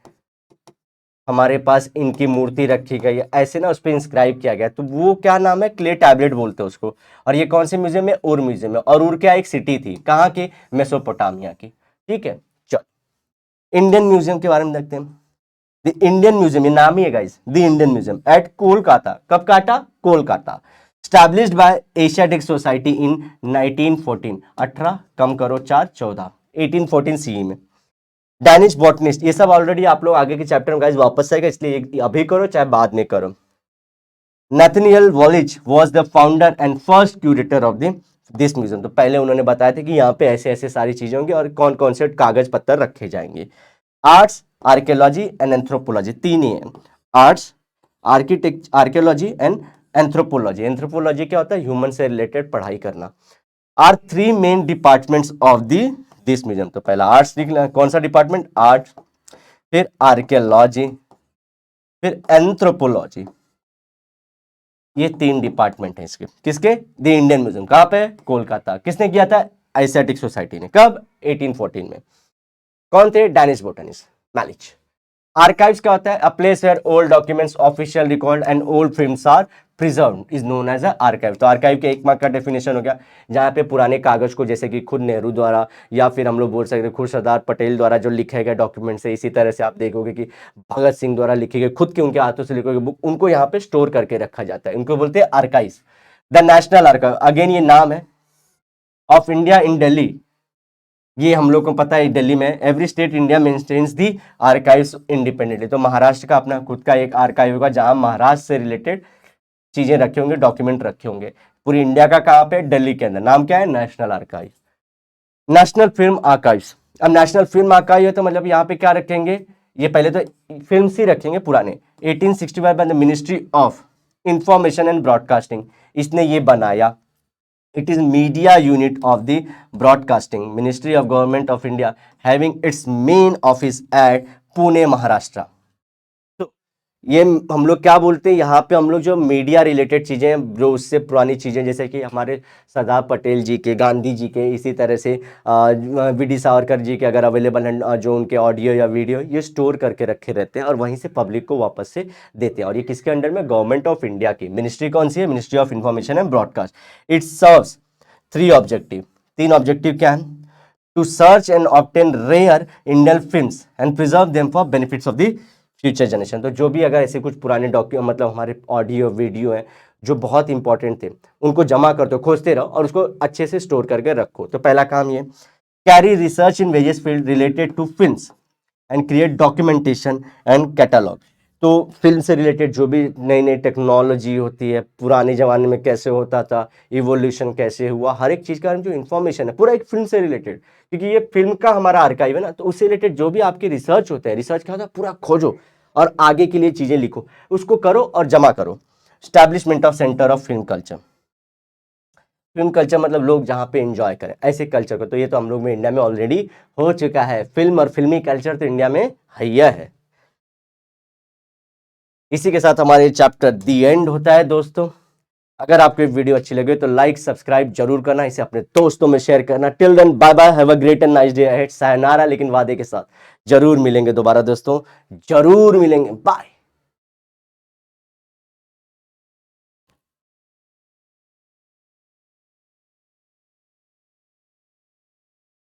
हमारे पास इनकी मूर्ति रखी गई है, ऐसे ना उस पर इंस्क्राइब किया गया। तो वो क्या नाम है, क्ले टैबलेट बोलते हैं उसको। और ये कौन से म्यूजियम है, उर म्यूजियम है। और उर क्या एक सिटी थी, कहाँ की, मेसोपोटामिया की, ठीक है। चलो इंडियन म्यूजियम के बारे में देखते हैं। द इंडियन म्यूजियम, ये नाम ही है guys, the Indian museum at Kolkata, कब काटा, Kolkata. Established by Asiatic society in 1914, 18 कम करो 4 14, 1814 CE में। डैनिश बॉटनिस्ट, ये सब ऑलरेडी आप लोग आगे के चैप्टर में गाइस वापस आएगा, इसलिए अभी करो चाहे बाद में करो। Nathaniel Wallich was the founder and first curator of this museum. तो पहले उन्होंने बताया था कि यहाँ पे ऐसे ऐसे सारी चीजें होंगी और कौन कौन से कागज पत्थर रखे जाएंगे। आर्ट्स, आर्कियोलॉजी एंड एंथ्रोपोलॉजी, तीन ही है, arts, archaeology and anthropology. Anthropology क्या होता है, ह्यूमन से रिलेटेड पढ़ाई करना। Are 3 main departments of this museum. तो पहला आर्ट्स निकला, कौन सा डिपार्टमेंट, आर्ट, फिर आर्कियोलॉजी, फिर एंथ्रोपोलॉजी। ये 3 डिपार्टमेंट है इसके, किसके, द इंडियन म्यूजियम। कहाँ पे, कोलकाता। किसने किया था, एशियाटिक सोसाइटी ने, कब, 1814 में। कौन थे, डैनिश बोटनिस्ट, मैलिच। आर्काइव्स क्या होता है, a place where old documents, official record and old films are preserved is known as a archive. तो आर्काइव के एक मार्क का डेफिनेशन हो गया, जहाँ पे पुराने कागज को, जैसे कि खुद नेहरू द्वारा या फिर हम लोग बोल सकते हैं खुद सरदार पटेल द्वारा जो लिखे गए डॉक्यूमेंट्स है, इसी तरह से आप देखोगे कि भगत सिंह द्वारा लिखे गए खुद के उनके हाथों से लिखे गए बुक, उनको यहाँ पे स्टोर करके रखा जाता है, उनको बोलते हैं archives. The national archive, again ये नाम है, ऑफ इंडिया इन दिल्ली, ये हम लोग को पता है दिल्ली में। एवरी स्टेट इंडिया मेंटेन्स दी आर्काइव्स इंडिपेंडेंटली। तो महाराष्ट्र का अपना खुद का एक आर्काइव होगा, जहां महाराष्ट्र से रिलेटेड चीजें रखे होंगे, डॉक्यूमेंट रखे होंगे। पूरी इंडिया का कहाँ पे, दिल्ली के अंदर। नाम क्या है, national archive. National film archives, अब नेशनल फिल्म आर्काइव है तो मतलब यहाँ पे क्या रखेंगे, ये पहले तो फिल्म ही रखेंगे पुराने। 1865 by the ministry of information and broadcasting, इसने ये बनाया। It is media unit of the broadcasting Ministry of Government of India having its main office at Pune, Maharashtra. तो ये हम लोग क्या बोलते हैं, यहाँ पे हम लोग जो मीडिया रिलेटेड चीज़ें, जो उससे पुरानी चीज़ें, जैसे कि हमारे सरदार पटेल जी के, गांधी जी के, इसी तरह से वी.डी. सावरकर जी के अगर अवेलेबल हैं, जो उनके ऑडियो या वीडियो ये स्टोर करके रखे रहते हैं और वहीं से पब्लिक को वापस से देते हैं। और ये किसके अंडर में, गवर्नमेंट ऑफ इंडिया की मिनिस्ट्री। कौन सी है, ministry of information and broadcast. It serves 3 objective, 3 objective क्या है, to search and obtain rare Indian films and preserve them for benefits of the future generation. तो जो भी अगर ऐसे कुछ पुराने डॉक्यूमेंट, मतलब हमारे ऑडियो वीडियो हैं जो बहुत इंपॉर्टेंट थे, उनको जमा करते हो, खोजते रहो और उसको अच्छे से स्टोर करके रखो। तो पहला काम ये, carry research in various field related to films and create documentation and catalogue. तो फिल्म से रिलेटेड जो भी नई नई टेक्नोलॉजी होती है, पुराने ज़माने में कैसे होता था, इवोल्यूशन कैसे हुआ, हर एक चीज़ का जो इन्फॉर्मेशन है पूरा एक फिल्म से रिलेटेड, क्योंकि ये फिल्म का हमारा आर्काइव है ना, तो उससे रिलेटेड जो भी आपके रिसर्च होते हैं, रिसर्च क्या होता है, पूरा खोजो और आगे के लिए चीज़ें लिखो, उसको करो और जमा करो। Establishment of centre of film culture. Film culture मतलब लोग जहाँ पे एंजॉय करें ऐसे कल्चर को, तो ये तो हम लोग में इंडिया में ऑलरेडी हो चुका है। फिल्म और फिल्मी कल्चर तो इंडिया में हैया है। इसी के साथ हमारे चैप्टर दी एंड होता है दोस्तों। अगर आपको वीडियो अच्छी लगे तो लाइक सब्सक्राइब जरूर करना, इसे अपने दोस्तों में शेयर करना। Till then bye bye, have a great and nice day ahead, sayonara, लेकिन वादे के साथ जरूर मिलेंगे दोबारा दोस्तों, जरूर मिलेंगे, बाय।